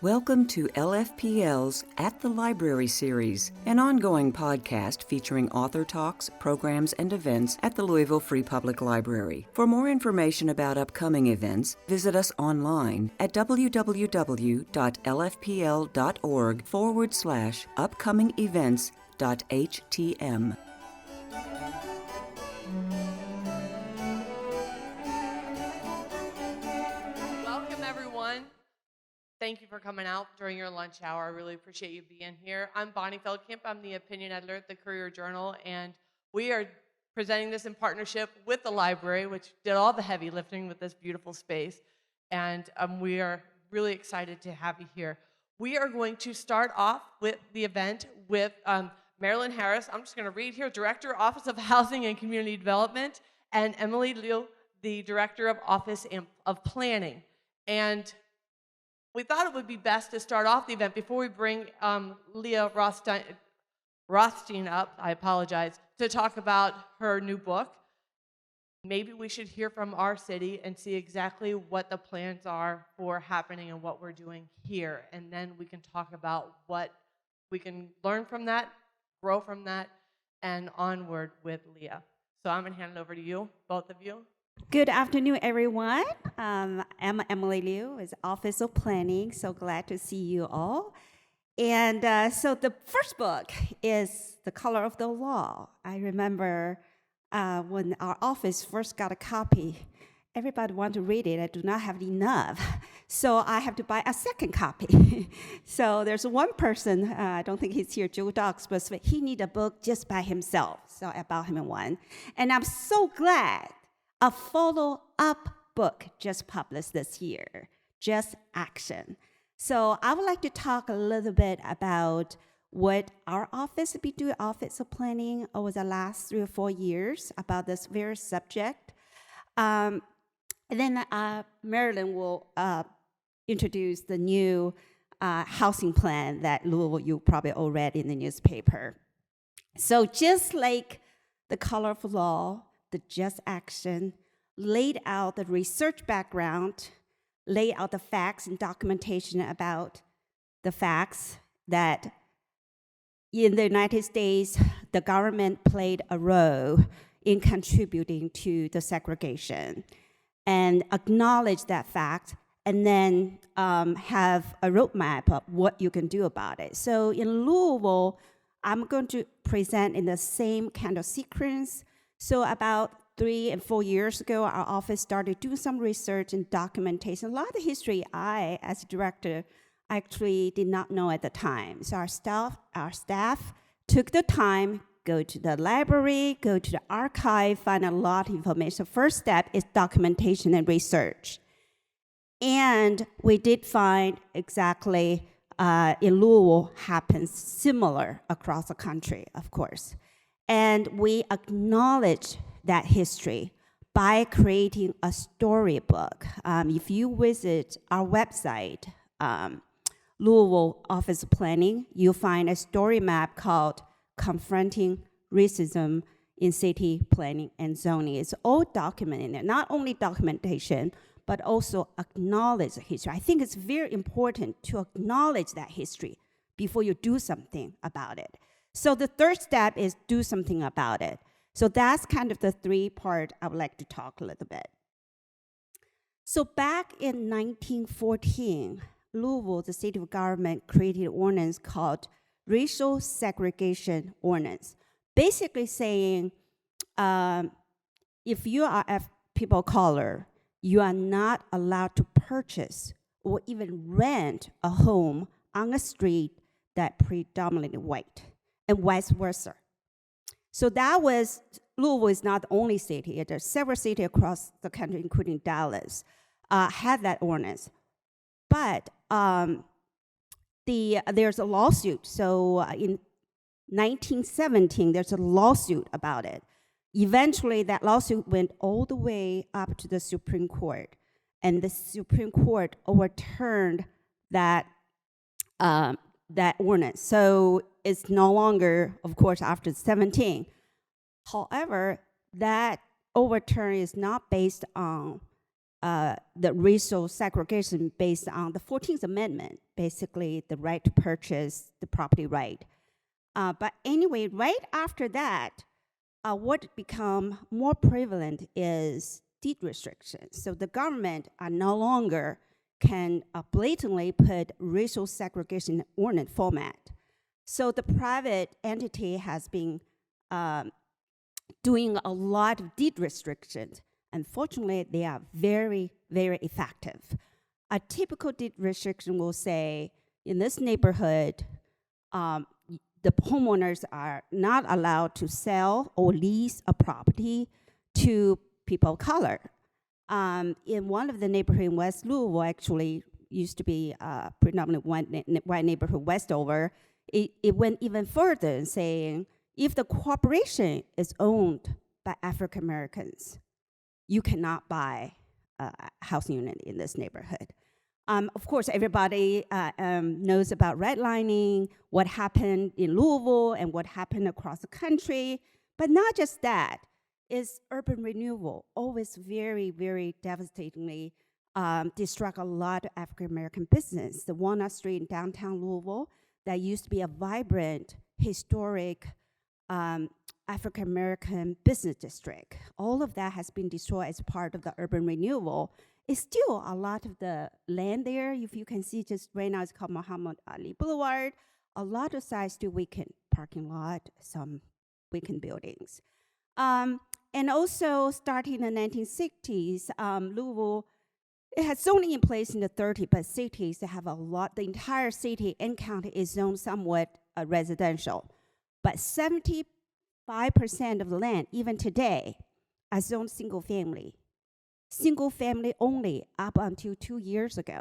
Welcome to LFPL's At the Library series, an ongoing podcast featuring author talks, programs, and events at the Louisville Free Public Library. For more information about upcoming events, visit us online at www.lfpl.org/upcoming-events.htm. Welcome, everyone. Thank you for coming out during your lunch hour. I really appreciate you being here. I'm Bonnie Feldkamp. I'm the opinion editor at the Courier-Journal, and we are presenting this in partnership with the library, which did all the heavy lifting with this beautiful space, and we are really excited to have you here. We are going to start off with the event with Marilyn Harris. I'm just going to read here, Director, Office of Housing and Community Development, and Emily Liu, the Director of Office of Planning. And we thought it would be best to start off the event before we bring Leah Rothstein up, I apologize, to talk about her new book. Maybe we should hear from our city and see exactly what the plans are for happening and what we're doing here. And then we can talk about what we can learn from that, grow from that, and onward with Leah. So I'm going to hand it over to you, both of you. Good afternoon, everyone. I'm Emily Liu with Office of Planning. So glad to see you all. And so the first book is The Color of the Law. I remember when our office first got a copy, everybody wanted to read it. I do not have enough. So I have to buy a second copy. So there's one person, I don't think he's here, Joe Dox, but he needed a book just by himself. So I bought him one. And I'm so glad a follow-up book just published this year, Just Action. So I would like to talk a little bit about what our office will be doing, Office of Planning, over the last 3 or 4 years about this very subject. And then Marilyn will introduce the new housing plan that Louisville, you probably all read in the newspaper. So just like The Color of Law, the Just Action, laid out the research background, laid out the facts and documentation about the facts that in the United States, the government played a role in contributing to the segregation, and acknowledge that fact, and then have a roadmap of what you can do about it. So in Louisville, I'm going to present in the same kind of sequence. So about 3 and 4 years ago, our office started doing some research and documentation. A lot of the history I, as a director, actually did not know at the time. So our staff took the time, go to the library, go to the archive, find a lot of information. First step is documentation and research. And we did find exactly in Louisville happens similar across the country, of course. And we acknowledge that history by creating a storybook. If you visit our website, Louisville Office of Planning, you'll find a story map called Confronting Racism in City Planning and Zoning. It's all documented in there, not only documentation, but also acknowledge the history. I think it's very important to acknowledge that history before you do something about it. So the third step is do something about it. So that's kind of the 3-part I would like to talk a little bit. So back in 1914, Louisville, the state of government, created an ordinance called Racial Segregation Ordinance, basically saying if you are a people of color, you are not allowed to purchase or even rent a home on a street that predominantly white, and vice versa. So that was, Louisville is not the only city. There's several cities across the country, including Dallas, had that ordinance. But there's a lawsuit. So in 1917, there's a lawsuit about it. Eventually, that lawsuit went all the way up to the Supreme Court. And the Supreme Court overturned that ordinance. So it's no longer, of course, after 17. However, that overturn is not based on the racial segregation based on the 14th Amendment, basically the right to purchase the property right. But anyway, right after that, what become more prevalent is deed restrictions. So the government are no longer can blatantly put racial segregation in ordinance format. So the private entity has been doing a lot of deed restrictions. Unfortunately, they are very, very effective. A typical deed restriction will say, in this neighborhood, the homeowners are not allowed to sell or lease a property to people of color. In one of the neighborhoods in West Louisville, actually used to be a predominantly white neighborhood, Westover, it went even further in saying, if the corporation is owned by African Americans, you cannot buy a housing unit in this neighborhood. Of course, everybody knows about redlining, what happened in Louisville and what happened across the country. But not just that, is urban renewal, always very, very devastatingly destruct a lot of African-American business. The Walnut Street in downtown Louisville, that used to be a vibrant, historic African-American business district. All of that has been destroyed as part of the urban renewal. It's still a lot of the land there. If you can see, just right now it's called Muhammad Ali Boulevard. A lot of sites still vacant parking lot, some vacant buildings. And also, starting in the 1960s, Louisville, it had zoning in place in the 30s, but cities that have a lot, the entire city and county is zoned somewhat residential. But 75% of the land, even today, are zoned single family. Single family only up until 2 years ago.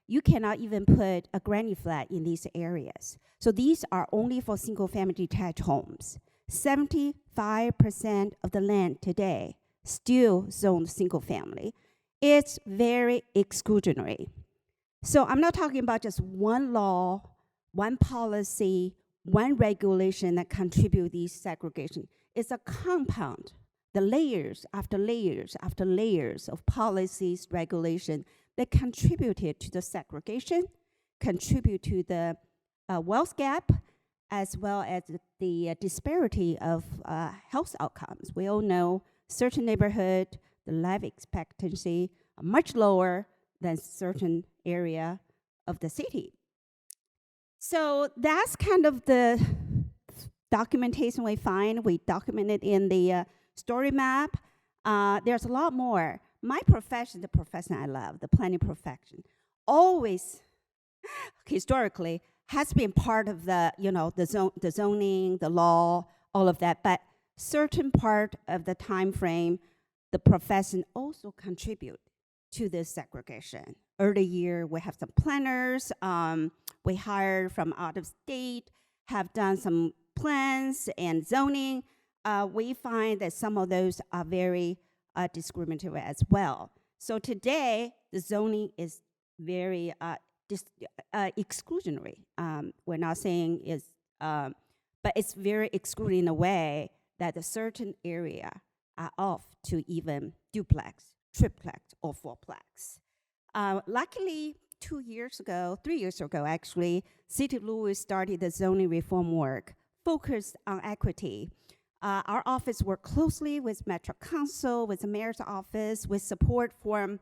You cannot even put a granny flat in these areas. So these are only for single family detached homes. 75% of the land today still zoned single family. It's very exclusionary. So I'm not talking about just one law, one policy, one regulation that contribute these segregation. It's a compound, the layers after layers after layers of policies, regulation that contributed to the segregation, contribute to the wealth gap, as well as the disparity of health outcomes. We all know certain neighborhood, the life expectancy are much lower than certain area of the city. So that's kind of the documentation we find. We document it in the story map. There's a lot more. My profession, the profession I love, the planning profession, always historically has been part of the, the zoning, the law, all of that. But certain part of the time frame, the profession also contribute to this segregation. Early year, we have some planners. We hired from out of state, have done some plans and zoning. We find that some of those are very discriminatory as well. So today, the zoning is very exclusionary. We're not saying it's, but it's very excluding in a way that a certain area are off to even duplex, triplex, or fourplex. Luckily, 3 years ago actually, City of Louisville started the zoning reform work focused on equity. Our office worked closely with Metro Council, with the mayor's office, with support from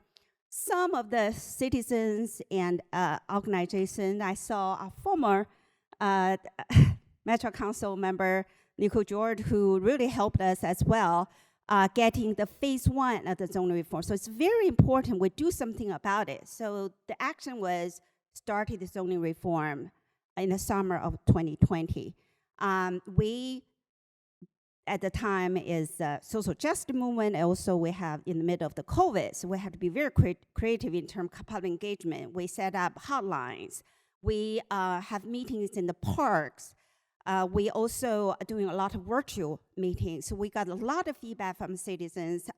some of the citizens and organizations. I saw a former Metro Council member, Nicole George, who really helped us as well, getting the phase 1 of the zoning reform. So it's very important we do something about it. So the action was starting the zoning reform in the summer of 2020. We, at the time, is social justice movement. Also, we have in the middle of the COVID, so we had to be very creative in terms of public engagement. We set up hotlines. We have meetings in the parks. We also are doing a lot of virtual meetings. So we got a lot of feedback from citizens.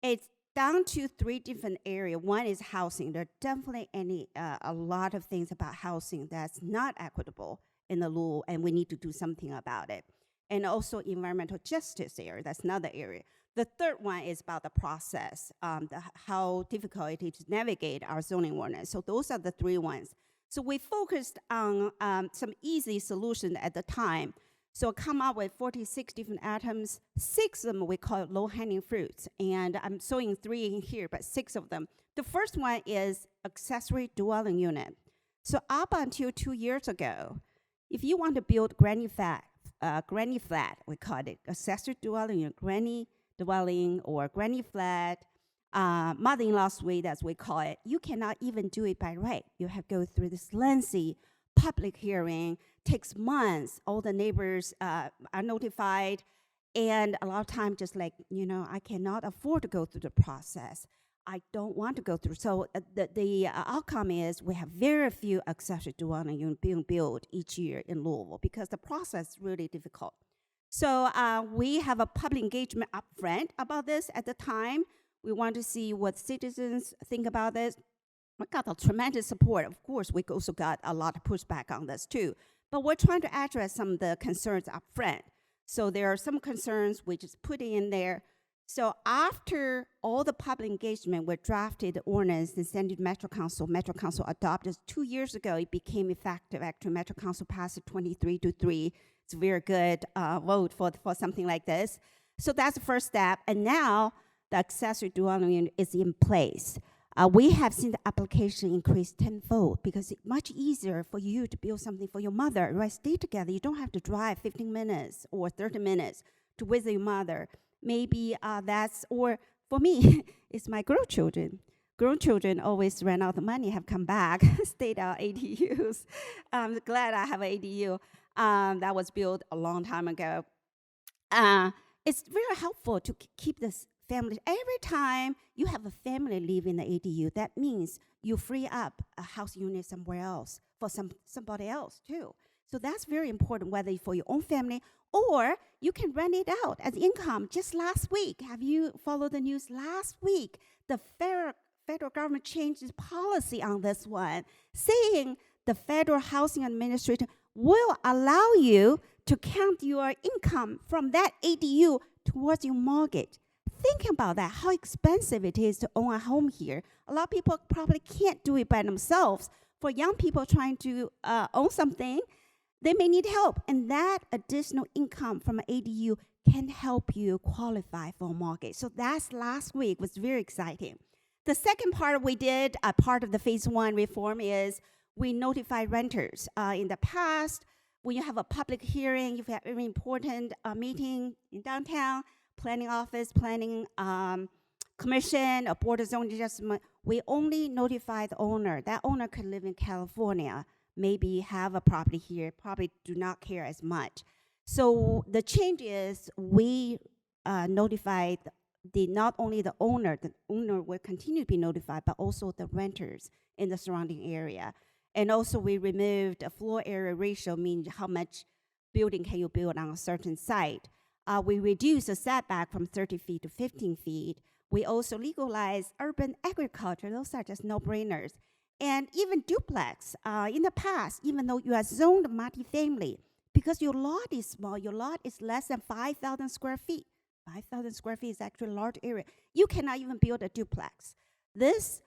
It's down to 3 different areas. One is housing. There are definitely a lot of things about housing that's not equitable in the Louisville, and we need to do something about it. And also environmental justice area, that's another area. The third one is about the process, how difficult it is to navigate our zoning ordinance. So those are the three ones. So we focused on some easy solution at the time. So come up with 46 different items. 6 of them we call low-hanging fruits. And I'm showing 3 in here, but 6 of them. The first one is accessory dwelling unit. So up until 2 years ago, if you want to build granny flat, we call it accessory dwelling unit, granny dwelling or granny flat, mother-in-law suite, as we call it, you cannot even do it by right. You have to go through this lengthy public hearing, takes months. All the neighbors are notified, and a lot of time just like, I cannot afford to go through the process. I don't want to go through. So the outcome is we have very few accessory dwelling units being built each year in Louisville because the process is really difficult. So we have a public engagement up front about this at the time. We want to see what citizens think about this. We got a tremendous support. Of course, we also got a lot of pushback on this too. But we're trying to address some of the concerns up front. So there are some concerns we just put in there. So after all the public engagement, we drafted the ordinance and sent it to Metro Council. Metro Council adopted 2 years ago. It became effective. Actually, Metro Council passed it 23-3. It's a very good vote for something like this. So that's the first step. And now the accessory dwelling unit is in place. We have seen the application increase tenfold because it's much easier for you to build something for your mother. Right? Stay together. You don't have to drive 15 minutes or 30 minutes to visit your mother. Maybe or for me, it's my grown children. Grown children always ran out of money, have come back, stayed out ADUs. I'm glad I have an ADU that was built a long time ago. It's very helpful to keep this family. Every time you have a family live in the ADU, that means you free up a house unit somewhere else for somebody else too. So that's very important, whether for your own family or you can rent it out as income. Just last week, have you followed the news? Last week, the federal government changed its policy on this one, saying the Federal Housing Administration will allow you to count your income from that ADU towards your mortgage. Think about that, how expensive it is to own a home here. A lot of people probably can't do it by themselves. For young people trying to own something, they may need help. And that additional income from an ADU can help you qualify for a mortgage. So that's last week, was very exciting. The second part we did, part of the phase 1 reform, is we notify renters. In the past, when you have a public hearing, if you have a very important meeting in downtown, planning office, planning commission, or board of zoning adjustment, we only notify the owner. That owner could live in California, maybe have a property here, probably do not care as much. So the change is we notified not only the owner will continue to be notified, but also the renters in the surrounding area. And also we removed a floor area ratio, meaning how much building can you build on a certain site. We reduced the setback from 30 feet to 15 feet. We also legalized urban agriculture. Those are just no-brainers. And even duplex. In the past, even though you are zoned multifamily, because your lot is small, your lot is less than 5,000 square feet. 5,000 square feet is actually a large area. You cannot even build a duplex. This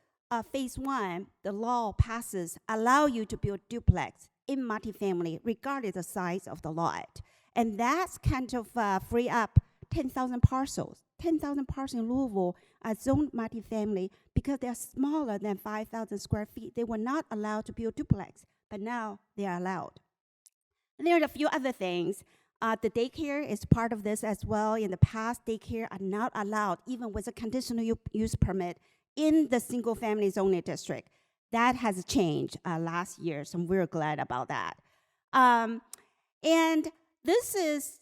phase 1, the law passes, allow you to build duplex in multifamily, regardless of the size of the lot. And that's kind of free up 10,000 parcels. 10,000 parcels in Louisville are zoned multifamily because they're smaller than 5,000 square feet. They were not allowed to build duplex, but now they are allowed. And there are a few other things. The daycare is part of this as well. In the past, daycare are not allowed, even with a conditional use permit, in the single-family zoning district. That has changed last year, so I'm very glad about that. And this is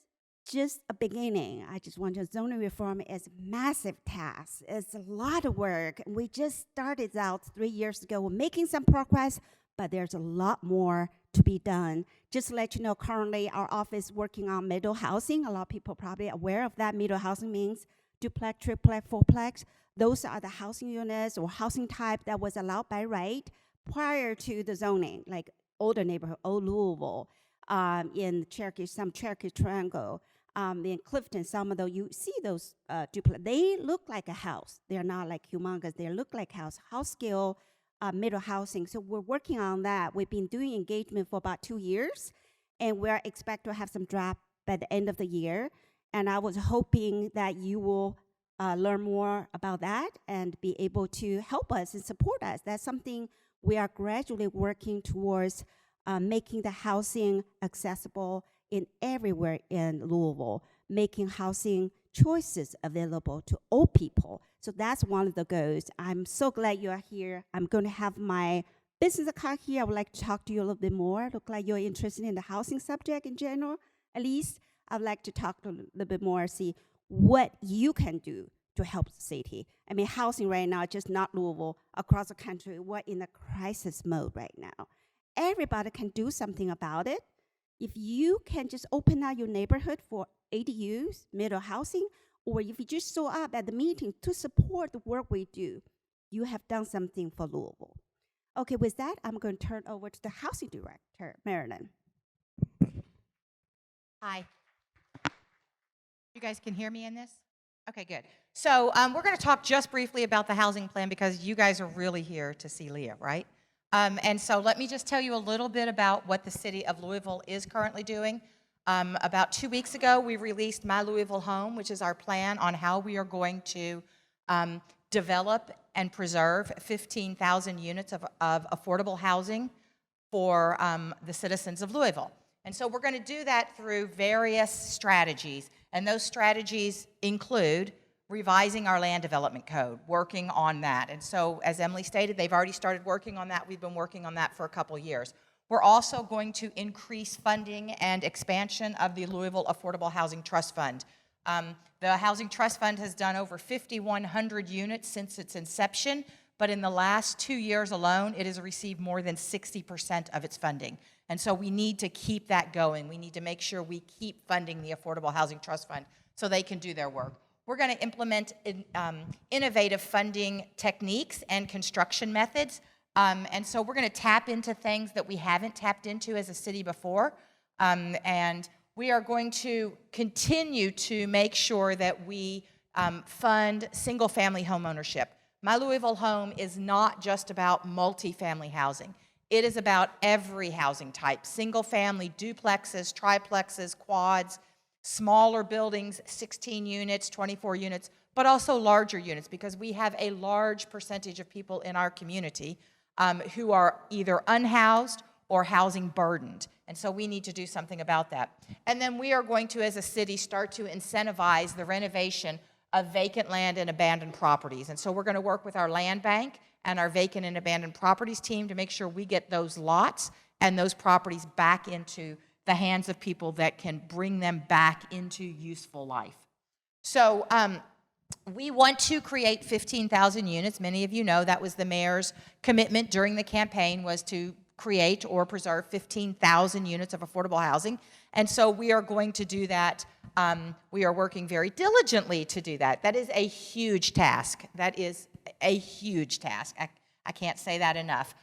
just a beginning. I just want to zoning reform is a massive task. It's a lot of work. We just started out 3 years ago. We're making some progress, but there's a lot more to be done. Just to let you know, currently our office is working on middle housing. A lot of people probably aware of that. Middle housing means duplex, triplex, fourplex. Those are the housing units or housing type that was allowed by right prior to the zoning, like older neighborhood, old Louisville, in Cherokee Triangle. in Clifton, some of those, you see those duplex, they look like a house. They're not like humongous. They look like house scale, middle housing. So we're working on that. We've been doing engagement for about 2 years, and we're expect to have some draft by the end of the year. And I was hoping that you will learn more about that and be able to help us and support us. That's something we are gradually working towards, making the housing accessible in everywhere in Louisville, making housing choices available to all people. So that's one of the goals. I'm so glad you are here. I'm going to have my business card here. I would like to talk to you a little bit more. Look like you're interested in the housing subject in general, at least. I'd like to talk a little bit more, see what you can do to help the city. I mean, housing right now, just not Louisville, across the country, we're in a crisis mode right now. Everybody can do something about it. If you can just open out your neighborhood for ADUs, middle housing, or if you just show up at the meeting to support the work we do, you have done something for Louisville. Okay, with that, I'm going to turn over to the housing director, Marilyn. Hi. You guys can hear me in this? Okay, good. So we're going to talk just briefly about the housing plan because you guys are really here to see Leah, right? And so let me just tell you a little bit about what the city of Louisville is currently doing. About 2 weeks ago, we released My Louisville Home, which is our plan on how we are going to develop and preserve 15,000 units of affordable housing for the citizens of Louisville. And so we're going to do that through various strategies. And those strategies include revising our land development code, working on that. And so, as Emily stated, they've already started working on that. We've been working on that for a couple years. We're also going to increase funding and expansion of the Louisville Affordable Housing Trust Fund. The Housing Trust Fund has done over 5,100 units since its inception, but in the last 2 years alone, it has received more than 60% of its funding. And so we need to keep that going. We need to make sure we keep funding the Affordable Housing Trust Fund so they can do their work. We're going to implement innovative funding techniques and construction methods. And so we're going to tap into things that we haven't tapped into as a city before. And we are going to continue to make sure that we fund single-family home ownership. My Louisville Home is not just about multifamily housing. It is about every housing type, single-family, duplexes, triplexes, quads, smaller buildings, 16 units, 24 units, but also larger units because we have a large percentage of people in our community who are either unhoused or housing burdened. And so we need to do something about that. And then we are going to, as a city, start to incentivize the renovation of vacant land and abandoned properties. And so we're going to work with our land bank and our vacant and abandoned properties team to make sure we get those lots and those properties back into the hands of people that can bring them back into useful life. So we want to create 15,000 units. Many of you know that was the mayor's commitment during the campaign, was to create or preserve 15,000 units of affordable housing. And so we are going to do that. We are working very diligently to do that. That is a huge task. That is a huge task. I can't say that enough.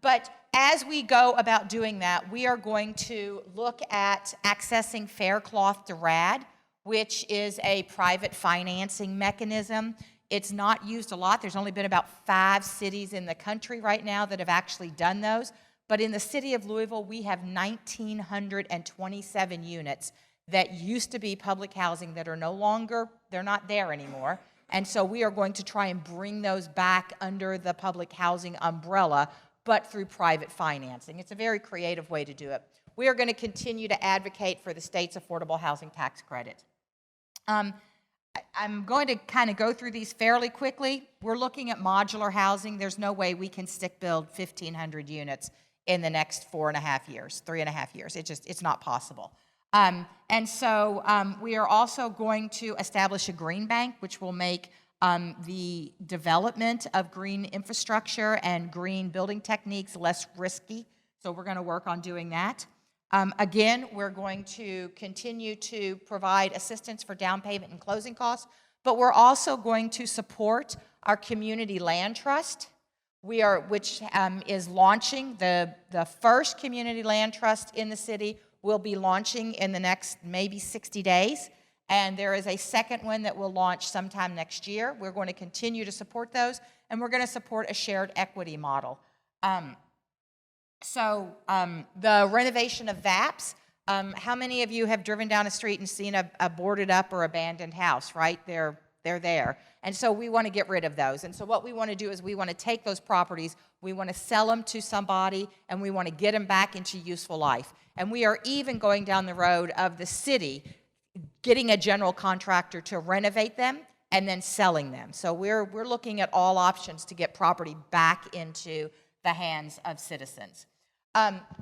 But as we go about doing that, we are going to look at accessing Fair Cloth to RAD, which is a private financing mechanism. It's not used a lot. There's only been about 5 cities in the country right now that have actually done those. But in the city of Louisville, we have 1,927 units that used to be public housing that are no longer, they're not there anymore. And so we are going to try and bring those back under the public housing umbrella, but through private financing. It's a very creative way to do it. We are going to continue to advocate for the state's affordable housing tax credit. I'm going to kind of go through these fairly quickly. We're looking at modular housing. There's no way we can stick build 1,500 units in the next 4.5 years, 3.5 years. It's not possible. And so we are also going to establish a green bank, which will make the development of green infrastructure and green building techniques less risky. So we're going to work on doing that. Again, we're going to continue to provide assistance for down payment and closing costs, but we're also going to support our community land trust, which is launching the first community land trust in the city will be launching in the next maybe 60 days. And there is a second one that will launch sometime next year. We're going to continue to support those, and we're going to support a shared equity model. The renovation of VAPS, how many of you have driven down a street and seen a boarded up or abandoned house, right? They're there. And so we want to get rid of those. And so what we want to do is we want to take those properties, we want to sell them to somebody, and we want to get them back into useful life. And we are even going down the road of the city getting a general contractor to renovate them and then selling them. So we're looking at all options to get property back into the hands of citizens.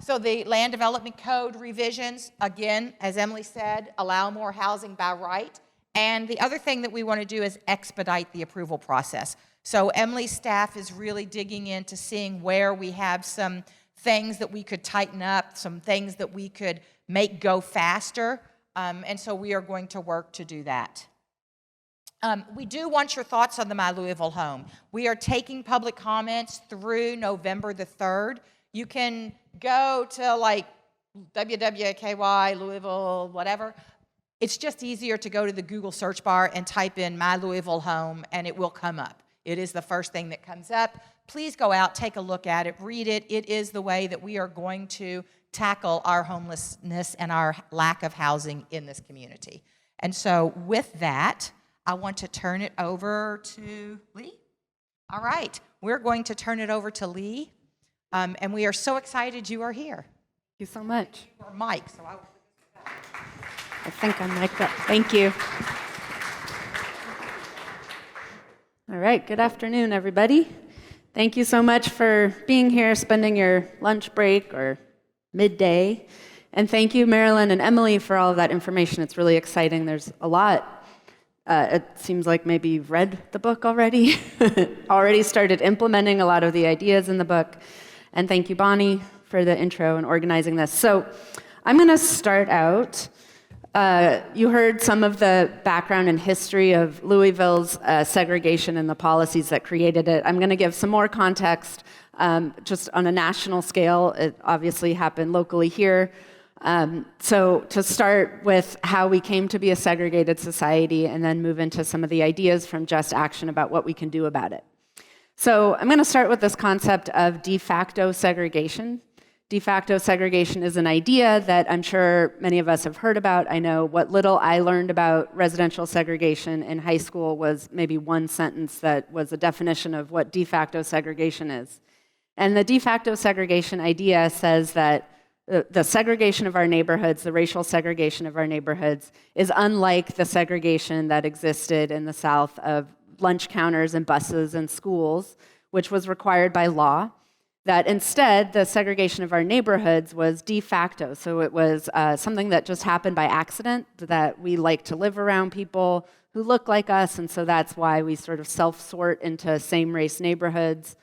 So the land development code revisions, again, as Emily said, allow more housing by right. And the other thing that we want to do is expedite the approval process. So Emily's staff is really digging into seeing where we have some things that we could tighten up, some things that we could make go faster. And so we are going to work to do that. We do want your thoughts on the My Louisville home. We are taking public comments through November the 3rd. You can go to like WWKY, Louisville, whatever. It's just easier to go to the Google search bar and type in My Louisville home, and it will come up. It is the first thing that comes up. Please go out, take a look at it, read it. It is the way that we are going to tackle our homelessness and our lack of housing in this community. And so with that, I want to turn it over to Lee. All right, we're going to turn it over to Lee, and we are so excited you are here. Thank you so much. You are Mike, so I think I'm mic'd up. Thank you. All right, good afternoon, everybody. Thank you so much for being here, spending your lunch break or midday. And thank you, Marilyn and Emily, for all of that information. It's really exciting. There's a lot. It seems like maybe you've read the book already, already started implementing a lot of the ideas in the book. And thank you, Bonnie, for the intro and organizing this. So I'm going to start out. You heard some of the background and history of Louisville's segregation and the policies that created it. I'm going to give some more context just on a national scale. It obviously happened locally here. So to start with how we came to be a segregated society and then move into some of the ideas from Just Action about what we can do about it. So I'm going to start with this concept of de facto segregation. De facto segregation is an idea that I'm sure many of us have heard about. I know what little I learned about residential segregation in high school was maybe one sentence that was a definition of what de facto segregation is. And the de facto segregation idea says that the segregation of our neighborhoods, the racial segregation of our neighborhoods, is unlike the segregation that existed in the South of lunch counters and buses and schools, which was required by law. That instead, the segregation of our neighborhoods was de facto. So it was something that just happened by accident, that we like to live around people who look like us, and so that's why we sort of self-sort into same-race neighborhoods.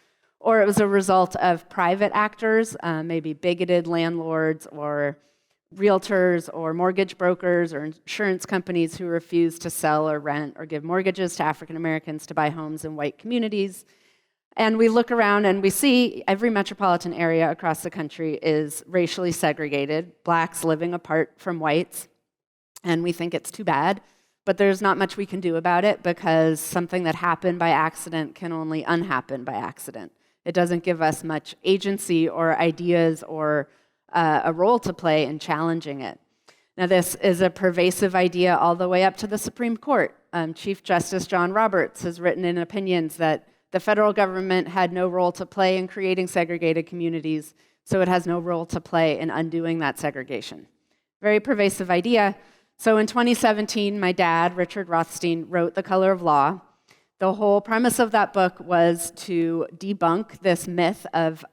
Or it was a result of private actors, maybe bigoted landlords or realtors or mortgage brokers or insurance companies who refused to sell or rent or give mortgages to African Americans to buy homes in white communities. And we look around and we see every metropolitan area across the country is racially segregated, blacks living apart from whites, and we think it's too bad. But there's not much we can do about it because something that happened by accident can only unhappen by accident. It doesn't give us much agency or ideas or a role to play in challenging it. Now, this is a pervasive idea all the way up to the Supreme Court. Chief Justice John Roberts has written in opinions that the federal government had no role to play in creating segregated communities, so it has no role to play in undoing that segregation. Very pervasive idea. So in 2017, my dad, Richard Rothstein, wrote The Color of Law. The whole premise of that book was to debunk this myth of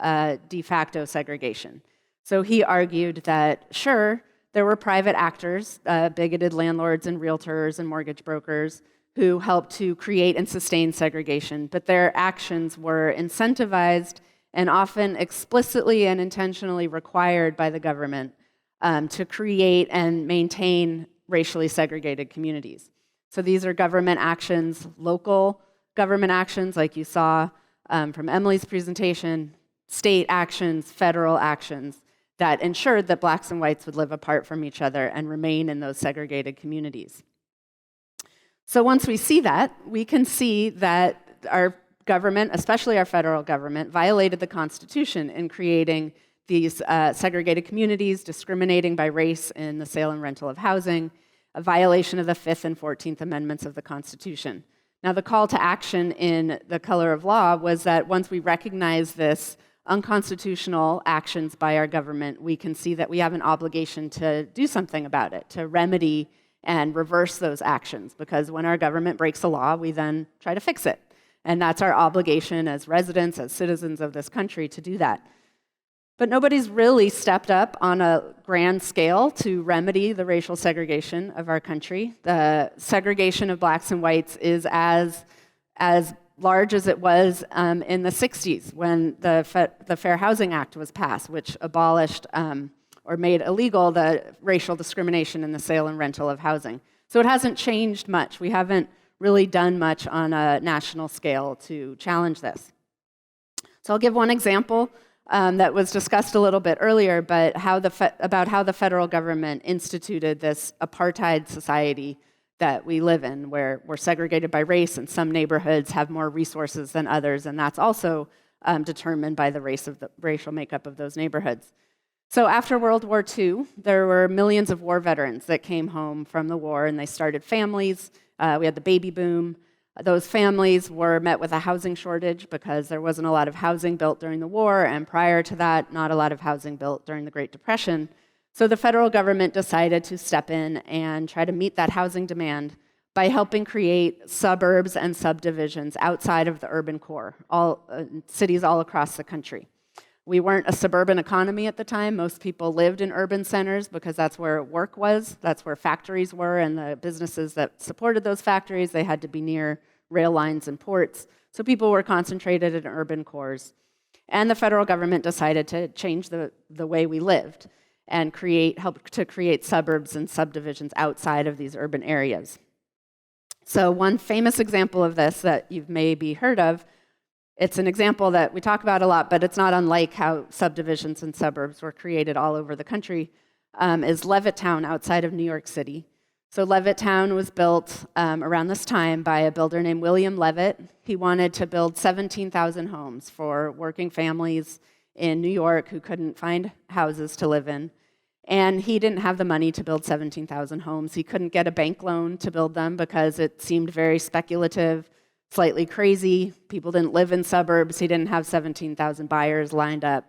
de facto segregation. So he argued that, sure, there were private actors, bigoted landlords and realtors and mortgage brokers, who helped to create and sustain segregation, but their actions were incentivized and often explicitly and intentionally required by the government to create and maintain racially segregated communities. So these are government actions, local government actions, like you saw from Emily's presentation, state actions, federal actions that ensured that blacks and whites would live apart from each other and remain in those segregated communities. So once we see that, we can see that our government, especially our federal government, violated the Constitution in creating these segregated communities, discriminating by race in the sale and rental of housing, a violation of the 5th and 14th Amendments of the Constitution. Now, the call to action in the Color of Law was that once we recognize this unconstitutional actions by our government, we can see that we have an obligation to do something about it, to remedy and reverse those actions, because when our government breaks a law, we then try to fix it. And that's our obligation as residents, as citizens of this country, to do that. But nobody's really stepped up on a grand scale to remedy the racial segregation of our country. The segregation of blacks and whites is as large as it was in the 60s when the Fair Housing Act was passed, which abolished or made illegal the racial discrimination in the sale and rental of housing. So it hasn't changed much. We haven't really done much on a national scale to challenge this. So I'll give one example that was discussed a little bit earlier, but about how the federal government instituted this apartheid society that we live in, where we're segregated by race, and some neighborhoods have more resources than others, and that's also determined by the racial makeup of those neighborhoods. So after World War II, there were millions of war veterans that came home from the war, and they started families. We had the baby boom. Those families were met with a housing shortage because there wasn't a lot of housing built during the war, and prior to that, not a lot of housing built during the Great Depression. So the federal government decided to step in and try to meet that housing demand by helping create suburbs and subdivisions outside of the urban core, cities all across the country. We weren't a suburban economy at the time. Most people lived in urban centers because that's where work was, that's where factories were, and the businesses that supported those factories, they had to be near rail lines and ports. So people were concentrated in urban cores. And the federal government decided to change the way we lived and help to create suburbs and subdivisions outside of these urban areas. So one famous example of this that you've maybe heard of, it's an example that we talk about a lot, but it's not unlike how subdivisions and suburbs were created all over the country, is Levittown outside of New York City. So Levittown was built around this time by a builder named William Levitt. He wanted to build 17,000 homes for working families in New York who couldn't find houses to live in. And he didn't have the money to build 17,000 homes. He couldn't get a bank loan to build them because it seemed very speculative, slightly crazy. People didn't live in suburbs. He didn't have 17,000 buyers lined up.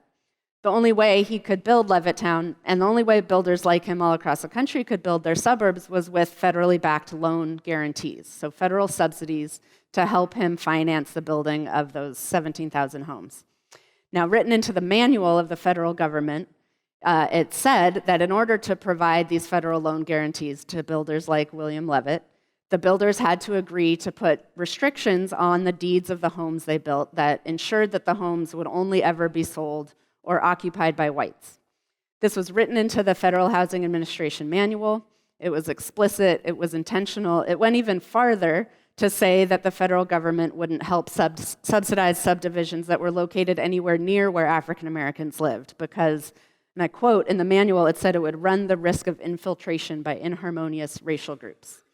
The only way he could build Levittown, and the only way builders like him all across the country could build their suburbs, was with federally backed loan guarantees, so federal subsidies to help him finance the building of those 17,000 homes. Now, written into the manual of the federal government, it said that in order to provide these federal loan guarantees to builders like William Levitt, the builders had to agree to put restrictions on the deeds of the homes they built that ensured that the homes would only ever be sold or occupied by whites. This was written into the Federal Housing Administration manual. It was explicit, it was intentional. It went even farther to say that the federal government wouldn't help subsidize subdivisions that were located anywhere near where African Americans lived because, and I quote, in the manual, it said it would run the risk of infiltration by inharmonious racial groups.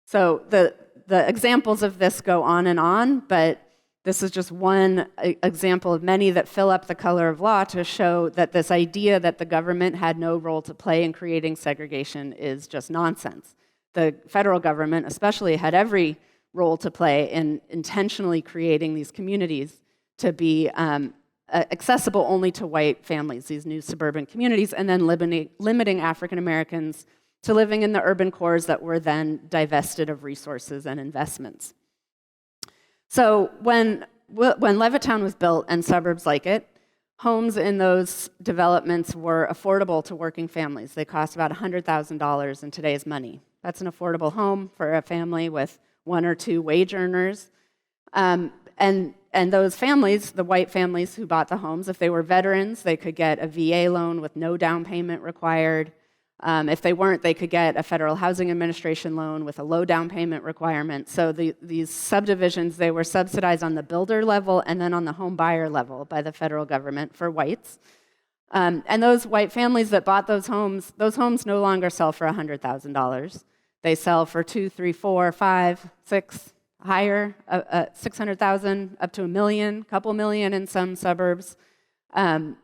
So the examples of this go on, but this is just one example of many that fill up the color of law to show that this idea that the government had no role to play in creating segregation is just nonsense. The federal government especially had every role to play in intentionally creating these communities to be accessible only to white families, these new suburban communities, and then limiting African Americans to living in the urban cores that were then divested of resources and investments. So when Levittown was built and suburbs like it, homes in those developments were affordable to working families. They cost about $100,000 in today's money. That's an affordable home for a family with one or two wage earners. And those families, the white families who bought the homes, if they were veterans, they could get a VA loan with no down payment required. If they weren't, they could get a Federal Housing Administration loan with a low down payment requirement. So these subdivisions, they were subsidized on the builder level and then on the home buyer level by the federal government for whites. And those white families that bought those homes no longer sell for $100,000. They sell for $200,000, $300,000, $400,000, $500,000, $600,000, higher, 600,000 up to $1 million, couple million in some suburbs. And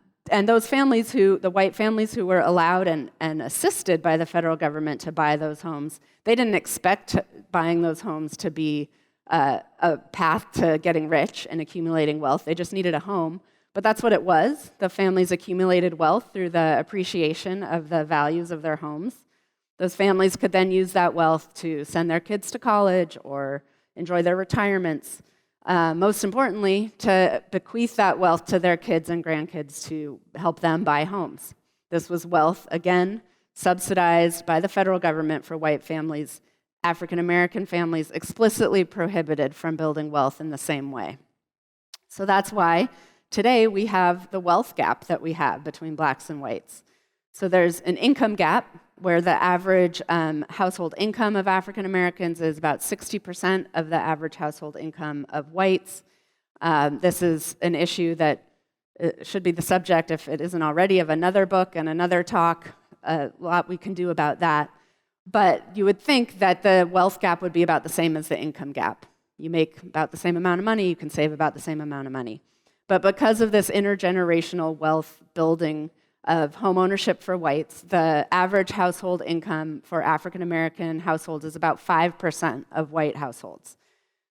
those families the white families who were allowed and assisted by the federal government to buy those homes, they didn't expect buying those homes to be a path to getting rich and accumulating wealth. They just needed a home. But that's what it was. The families accumulated wealth through the appreciation of the values of their homes. Those families could then use that wealth to send their kids to college or enjoy their retirements. Most importantly, to bequeath that wealth to their kids and grandkids to help them buy homes. This was wealth, again, subsidized by the federal government for white families. African American families explicitly prohibited from building wealth in the same way. So that's why today we have the wealth gap that we have between blacks and whites. So there's an income gap where the average household income of African Americans is about 60% of the average household income of whites. This is an issue that should be the subject, if it isn't already, of another book and another talk. A lot we can do about that. But you would think that the wealth gap would be about the same as the income gap. You make about the same amount of money, you can save about the same amount of money. But because of this intergenerational wealth building of home ownership for whites, the average household income for African American households is about 5% of white households.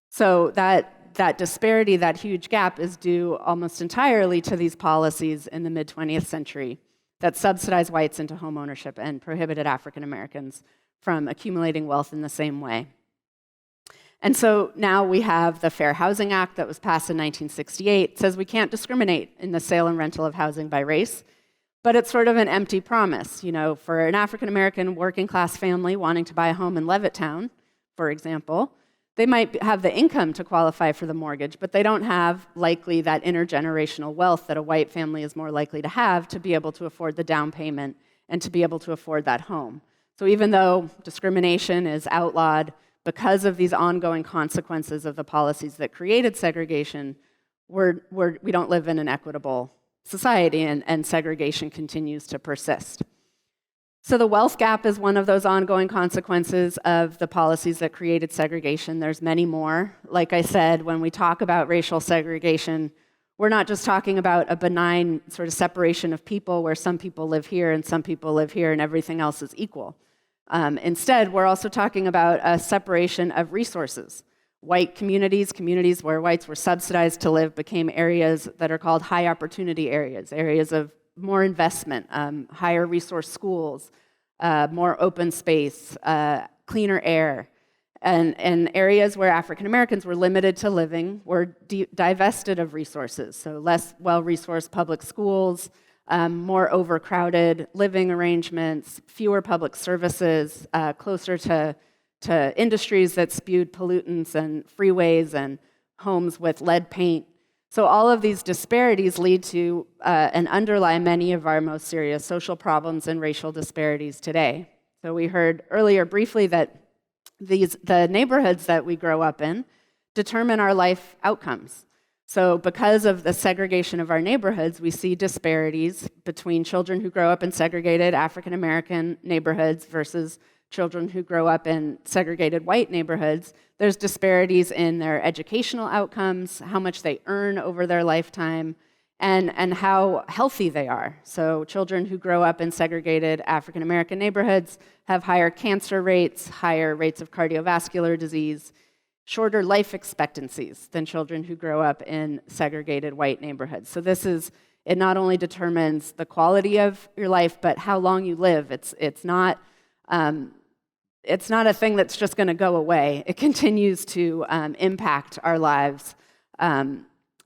So that disparity, that huge gap, is due almost entirely to these policies in the mid-20th century that subsidized whites into home ownership and prohibited African Americans from accumulating wealth in the same way. And so now we have the Fair Housing Act that was passed in 1968. It says we can't discriminate in the sale and rental of housing by race, but it's sort of an empty promise. You know, for an African American working class family wanting to buy a home in Levittown, for example, they might have the income to qualify for the mortgage, but they don't have likely that intergenerational wealth that a white family is more likely to have to be able to afford the down payment and to be able to afford that home. So even though discrimination is outlawed because of these ongoing consequences of the policies that created segregation, we don't live in an equitable society, and segregation continues to persist. So the wealth gap is one of those ongoing consequences of the policies that created segregation. There's many more. Like I said, when we talk about racial segregation, we're not just talking about a benign sort of separation of people where some people live here and some people live here and everything else is equal. Instead, we're also talking about a separation of resources. White communities where whites were subsidized to live, became areas that are called high opportunity areas, areas of more investment, higher resource schools, more open space, cleaner air. And areas where African Americans were limited to living were divested of resources, so less well-resourced public schools, more overcrowded living arrangements, fewer public services, closer to industries that spewed pollutants and freeways and homes with lead paint. So all of these disparities lead to and underlie many of our most serious social problems and racial disparities today. So we heard earlier briefly that the neighborhoods that we grow up in determine our life outcomes. So because of the segregation of our neighborhoods, we see disparities between children who grow up in segregated African American neighborhoods versus children who grow up in segregated white neighborhoods. There's disparities in their educational outcomes, how much they earn over their lifetime, and how healthy they are. So children who grow up in segregated African American neighborhoods have higher cancer rates, higher rates of cardiovascular disease, shorter life expectancies than children who grow up in segregated white neighborhoods. So it not only determines the quality of your life, but how long you live. It's not a thing that's just going to go away. It continues to impact our lives,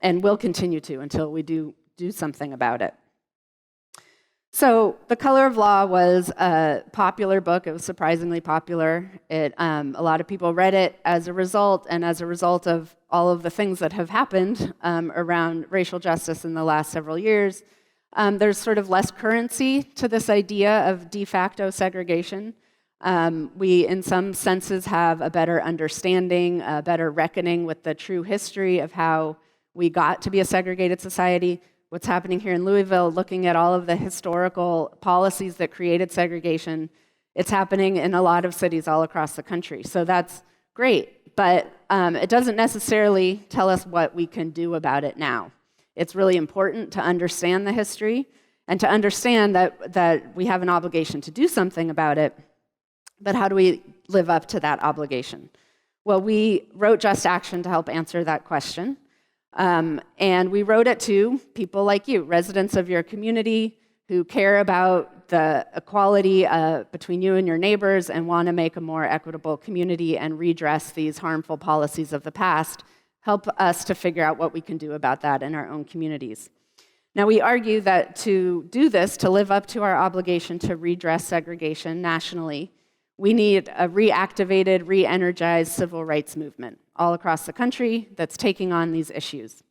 and will continue to until we do something about it. So The Color of Law was a popular book. It was surprisingly popular. A lot of people read it as a result, and as a result of all of the things that have happened around racial justice in the last several years, there's sort of less currency to this idea of de facto segregation. We, in some senses, have a better understanding, a better reckoning with the true history of how we got to be a segregated society, what's happening here in Louisville, looking at all of the historical policies that created segregation. It's happening in a lot of cities all across the country. So that's great, but it doesn't necessarily tell us what we can do about it now. It's really important to understand the history and to understand that we have an obligation to do something about it, but how do we live up to that obligation? Well, we wrote Just Action to help answer that question. And we wrote it to people like you, residents of your community who care about the equality between you and your neighbors and want to make a more equitable community and redress these harmful policies of the past. Help us to figure out what we can do about that in our own communities. Now, we argue that to do this, to live up to our obligation to redress segregation nationally, we need a reactivated, re-energized civil rights movement all across the country that's taking on these issues.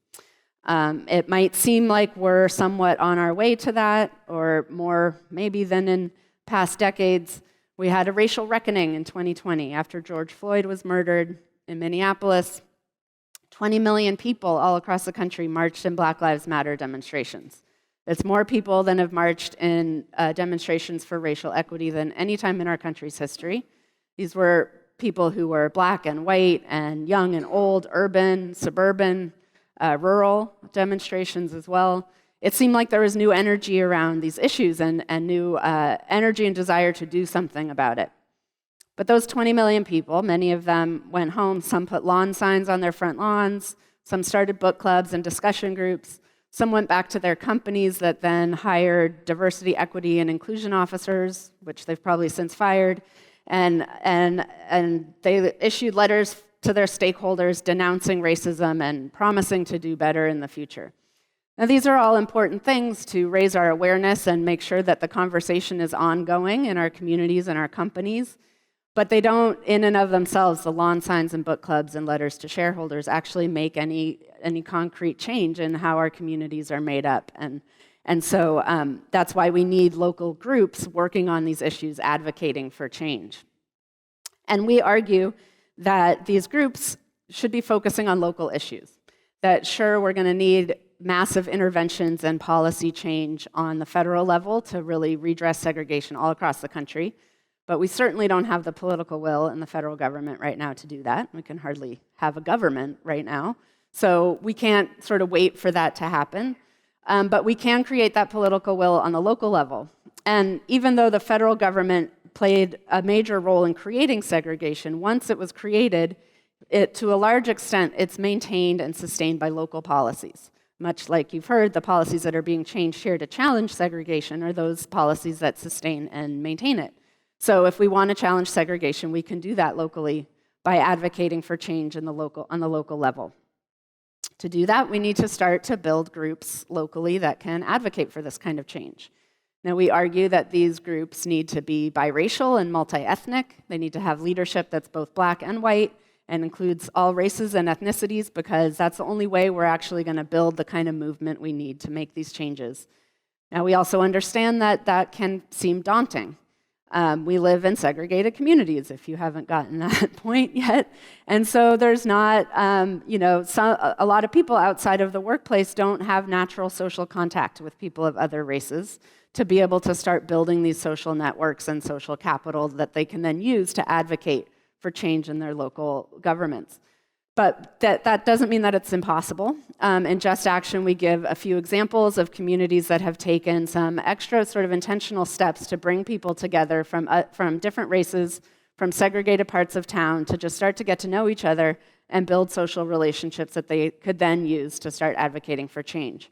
It might seem like we're somewhat on our way to that, or more maybe than in past decades. We had a racial reckoning in 2020 after George Floyd was murdered in Minneapolis. 20 million people all across the country marched in Black Lives Matter demonstrations. It's more people than have marched in demonstrations for racial equity than any time in our country's history. These were people who were black and white and young and old, urban, suburban, rural demonstrations as well. It seemed like there was new energy around these issues and new energy and desire to do something about it. But those 20 million people, many of them went home. Some put lawn signs on their front lawns. Some started book clubs and discussion groups. Some went back to their companies that then hired diversity, equity, and inclusion officers, which they've probably since fired. And they issued letters to their stakeholders denouncing racism and promising to do better in the future. Now, these are all important things to raise our awareness and make sure that the conversation is ongoing in our communities and our companies. But they don't, in and of themselves, the lawn signs and book clubs and letters to shareholders actually make any concrete change in how our communities are made up. And so that's why we need local groups working on these issues, advocating for change. And we argue that these groups should be focusing on local issues. That sure, we're going to need massive interventions and policy change on the federal level to really redress segregation all across the country. But we certainly don't have the political will in the federal government right now to do that. We can hardly have a government right now. So we can't sort of wait for that to happen. But we can create that political will on the local level. And even though the federal government played a major role in creating segregation, once it was created, to a large extent, it's maintained and sustained by local policies. Much like you've heard, the policies that are being changed here to challenge segregation are those policies that sustain and maintain it. So if we want to challenge segregation, we can do that locally by advocating for change on the local level. To do that, we need to start to build groups locally that can advocate for this kind of change. Now, we argue that these groups need to be biracial and multi-ethnic. They need to have leadership that's both black and white and includes all races and ethnicities, because that's the only way we're actually going to build the kind of movement we need to make these changes. Now, we also understand that that can seem daunting. We live in segregated communities, if you haven't gotten that point yet. And so there's not, a lot of people outside of the workplace don't have natural social contact with people of other races to be able to start building these social networks and social capital that they can then use to advocate for change in their local governments. But that doesn't mean that it's impossible. In Just Action, we give a few examples of communities that have taken some extra sort of intentional steps to bring people together from different races, from segregated parts of town, to just start to get to know each other and build social relationships that they could then use to start advocating for change.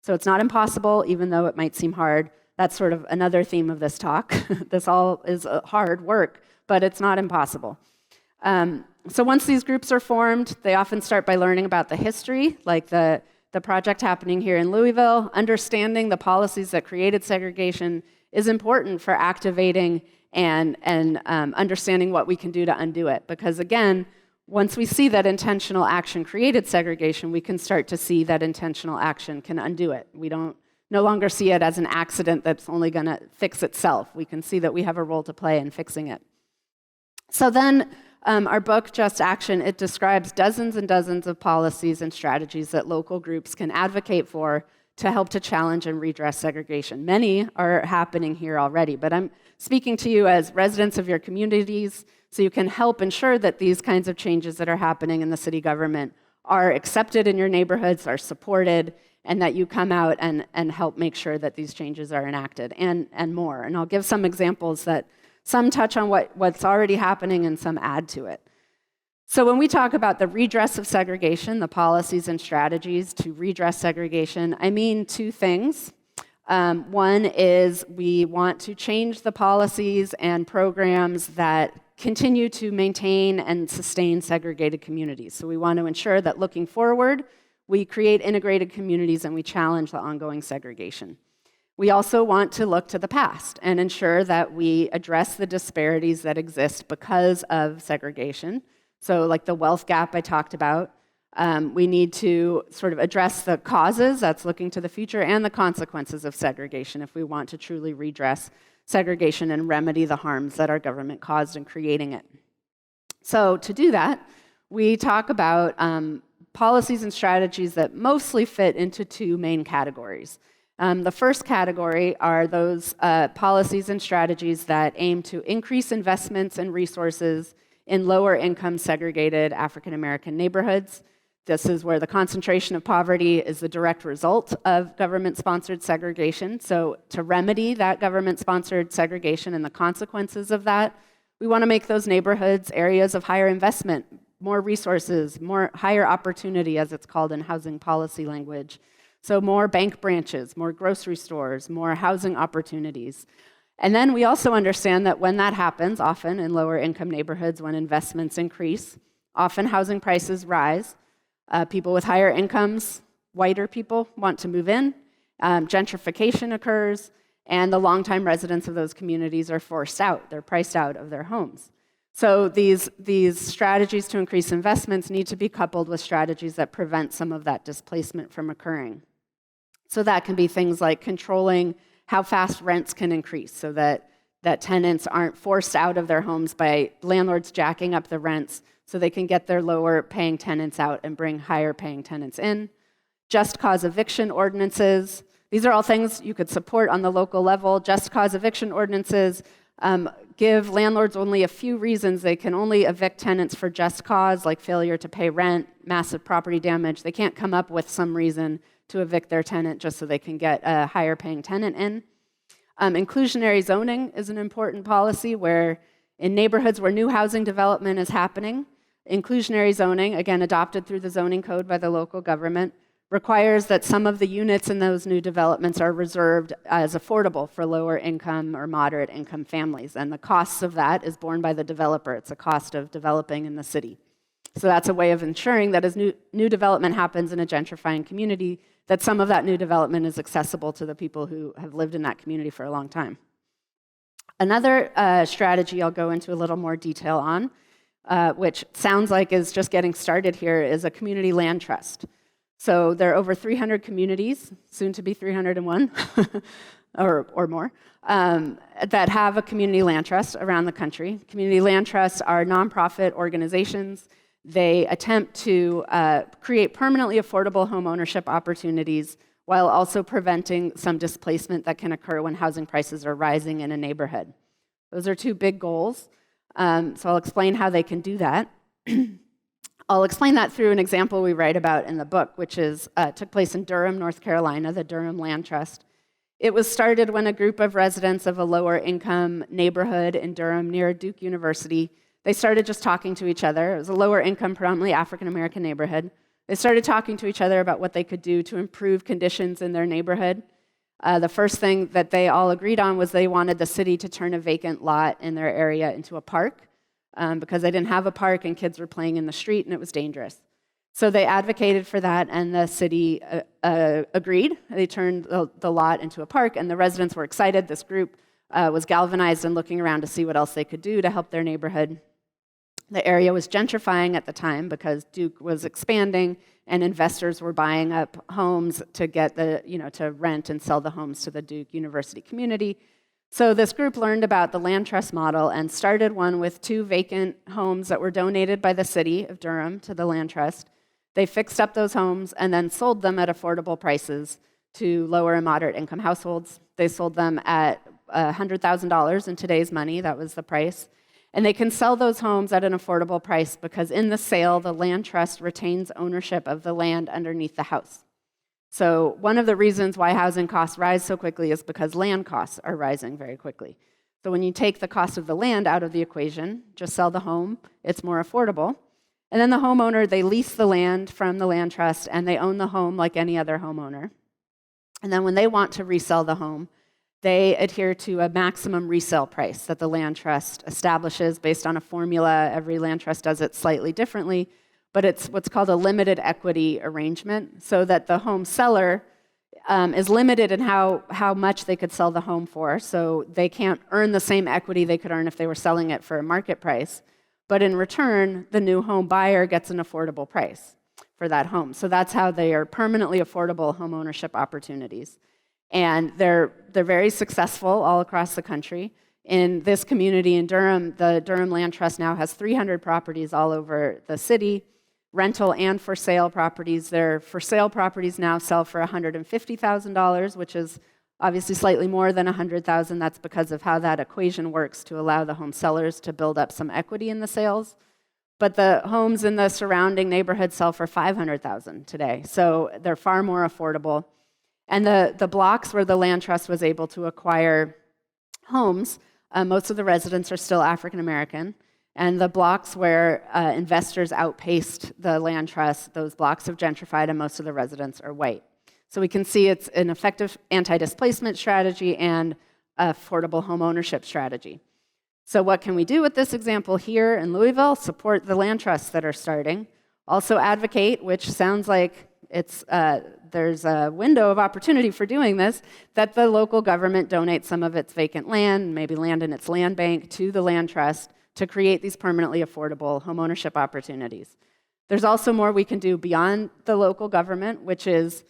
So it's not impossible, even though it might seem hard. That's sort of another theme of this talk. This all is hard work, but it's not impossible. So once these groups are formed, they often start by learning about the history, like the project happening here in Louisville. Understanding the policies that created segregation is important for activating and understanding what we can do to undo it. Because again, once we see that intentional action created segregation, we can start to see that intentional action can undo it. We don't no longer see it as an accident that's only going to fix itself. We can see that we have a role to play in fixing it. So then, our book, Just Action, it describes dozens and dozens of policies and strategies that local groups can advocate for to help to challenge and redress segregation. Many are happening here already, but I'm speaking to you as residents of your communities so you can help ensure that these kinds of changes that are happening in the city government are accepted in your neighborhoods, are supported, and that you come out and help make sure that these changes are enacted and more. And I'll give some examples that some touch on what's already happening and some add to it. So when we talk about the redress of segregation, the policies and strategies to redress segregation, I mean two things. One is we want to change the policies and programs that continue to maintain and sustain segregated communities. So we want to ensure that looking forward, we create integrated communities and we challenge the ongoing segregation. We also want to look to the past and ensure that we address the disparities that exist because of segregation. So like the wealth gap I talked about, we need to sort of address the causes, that's looking to the future, and the consequences of segregation if we want to truly redress segregation and remedy the harms that our government caused in creating it. So to do that, we talk about policies and strategies that mostly fit into two main categories. The first category are those policies and strategies that aim to increase investments and resources in lower income segregated African American neighborhoods. This is where the concentration of poverty is the direct result of government-sponsored segregation. So to remedy that government-sponsored segregation and the consequences of that, we want to make those neighborhoods areas of higher investment, more resources, more higher opportunity, as it's called in housing policy language. So more bank branches, more grocery stores, more housing opportunities. And then we also understand that when that happens, often in lower income neighborhoods, when investments increase, often housing prices rise. People with higher incomes, whiter people, want to move in. Gentrification occurs, and the longtime residents of those communities are forced out. They're priced out of their homes. So these strategies to increase investments need to be coupled with strategies that prevent some of that displacement from occurring. So that can be things like controlling how fast rents can increase so that tenants aren't forced out of their homes by landlords jacking up the rents so they can get their lower paying tenants out and bring higher paying tenants in. Just cause eviction ordinances. These are all things you could support on the local level. Just cause eviction ordinances give landlords only a few reasons. They can only evict tenants for just cause, like failure to pay rent, massive property damage. They can't come up with some reason to evict their tenant just so they can get a higher paying tenant in. Inclusionary zoning is an important policy where in neighborhoods where new housing development is happening, inclusionary zoning, again adopted through the zoning code by the local government, requires that some of the units in those new developments are reserved as affordable for lower income or moderate income families. And the costs of that is borne by the developer. It's a cost of developing in the city. So that's a way of ensuring that as new development happens in a gentrifying community, that some of that new development is accessible to the people who have lived in that community for a long time. Another strategy I'll go into a little more detail on, which sounds like is just getting started here, is a community land trust. So there are over 300 communities, soon to be 301, or more, that have a community land trust around the country. Community land trusts are nonprofit organizations. They attempt to create permanently affordable home ownership opportunities while also preventing some displacement that can occur when housing prices are rising in a neighborhood. Those are two big goals. So I'll explain how they can do that. I'll explain that through an example we write about in the book, which took place in Durham, North Carolina, the Durham Land Trust. It was started when a group of residents of a lower income neighborhood in Durham near Duke University, they started just talking to each other. It was a lower income, predominantly African American neighborhood. They started talking to each other about what they could do to improve conditions in their neighborhood. The first thing that they all agreed on was they wanted the city to turn a vacant lot in their area into a park because they didn't have a park and kids were playing in the street and it was dangerous. So they advocated for that and the city agreed. They turned the lot into a park and the residents were excited. This group was galvanized and looking around to see what else they could do to help their neighborhood. The area was gentrifying at the time because Duke was expanding and investors were buying up homes to get to rent and sell the homes to the Duke University community. So this group learned about the land trust model and started one with 2 vacant homes that were donated by the city of Durham to the land trust. They fixed up those homes and then sold them at affordable prices to lower and moderate income households. They sold them at $100,000 in today's money. That was the price. And they can sell those homes at an affordable price because in the sale, the land trust retains ownership of the land underneath the house. So one of the reasons why housing costs rise so quickly is because land costs are rising very quickly. So when you take the cost of the land out of the equation, just sell the home, it's more affordable. And then the homeowner, they lease the land from the land trust and they own the home like any other homeowner. And then when they want to resell the home, they adhere to a maximum resale price that the land trust establishes based on a formula. Every land trust does it slightly differently, but it's what's called a limited equity arrangement, so that the home seller is limited in how much they could sell the home for. So they can't earn the same equity they could earn if they were selling it for a market price. But in return, the new home buyer gets an affordable price for that home. So that's how they are permanently affordable home ownership opportunities. And they're very successful all across the country. In this community in Durham, the Durham Land Trust now has 300 properties all over the city, rental and for sale properties. Their for sale properties now sell for $150,000, which is obviously slightly more than $100,000. That's because of how that equation works to allow the home sellers to build up some equity in the sales. But the homes in the surrounding neighborhood sell for $500,000 today. So they're far more affordable. And the blocks where the land trust was able to acquire homes, most of the residents are still African American. And the blocks where investors outpaced the land trust, those blocks have gentrified and most of the residents are white. So we can see it's an effective anti-displacement strategy and affordable home ownership strategy. So what can we do with this example here in Louisville? Support the land trusts that are starting. Also advocate, which sounds like there's a window of opportunity for doing this, that the local government donates some of its vacant land, maybe land in its land bank, to the land trust to create these permanently affordable homeownership opportunities. There's also more we can do beyond the local government, which is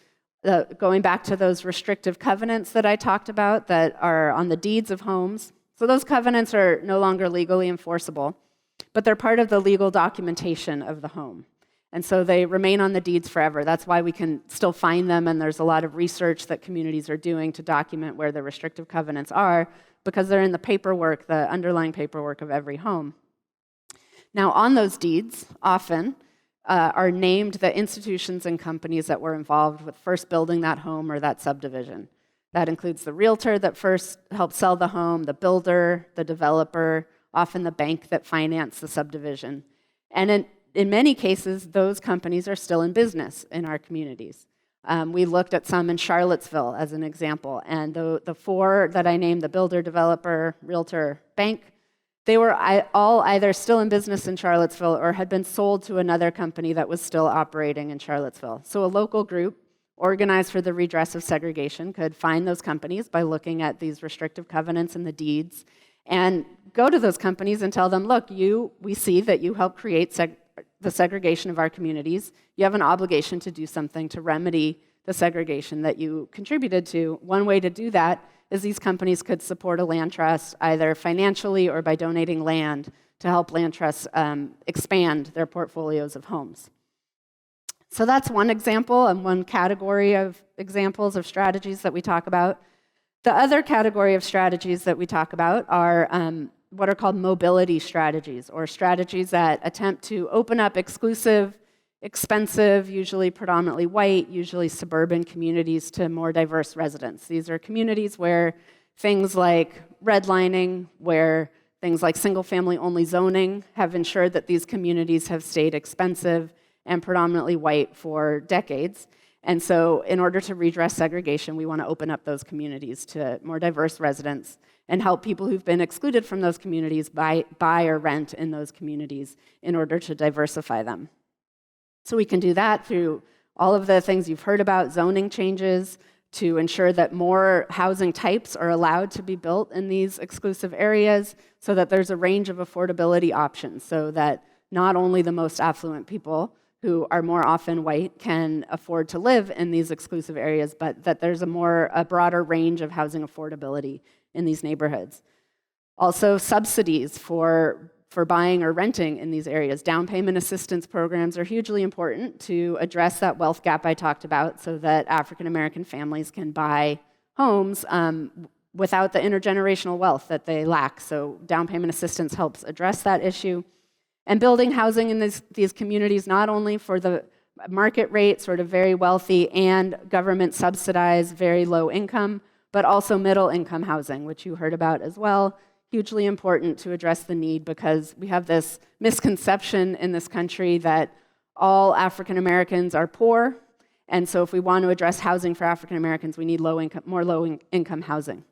going back to those restrictive covenants that I talked about that are on the deeds of homes. So those covenants are no longer legally enforceable, but they're part of the legal documentation of the home. And so they remain on the deeds forever. That's why we can still find them, and there's a lot of research that communities are doing to document where the restrictive covenants are, because they're in the paperwork, the underlying paperwork of every home. Now, on those deeds, often are named the institutions and companies that were involved with first building that home or that subdivision. That includes the realtor that first helped sell the home, the builder, the developer, often the bank that financed the subdivision. And in many cases, those companies are still in business in our communities. We looked at some in Charlottesville as an example, and the four that I named, the builder, developer, realtor, bank, they were all either still in business in Charlottesville or had been sold to another company that was still operating in Charlottesville. So a local group organized for the redress of segregation could find those companies by looking at these restrictive covenants and the deeds and go to those companies and tell them, look, we see that you helped create the segregation of our communities. You have an obligation to do something to remedy the segregation that you contributed to. One way to do that is these companies could support a land trust either financially or by donating land to help land trusts expand their portfolios of homes. So that's one example and one category of examples of strategies that we talk about. The other category of strategies that we talk about are what are called mobility strategies, or strategies that attempt to open up exclusive, expensive, usually predominantly white, usually suburban communities to more diverse residents. These are communities where things like redlining, where things like single-family only zoning have ensured that these communities have stayed expensive and predominantly white for decades. And so in order to redress segregation, we want to open up those communities to more diverse residents and help people who've been excluded from those communities buy or rent in those communities in order to diversify them. So we can do that through all of the things you've heard about, zoning changes, to ensure that more housing types are allowed to be built in these exclusive areas so that there's a range of affordability options, so that not only the most affluent people who are more often white can afford to live in these exclusive areas, but that there's a broader range of housing affordability in these neighborhoods. Also, subsidies for buying or renting in these areas. Down payment assistance programs are hugely important to address that wealth gap I talked about so that African American families can buy homes without the intergenerational wealth that they lack. So down payment assistance helps address that issue. And building housing in these communities, not only for the market rate, sort of very wealthy and government subsidized, very low income, but also middle income housing, which you heard about as well. Hugely important to address the need because we have this misconception in this country that all African Americans are poor. And so if we want to address housing for African Americans, we need more low income housing.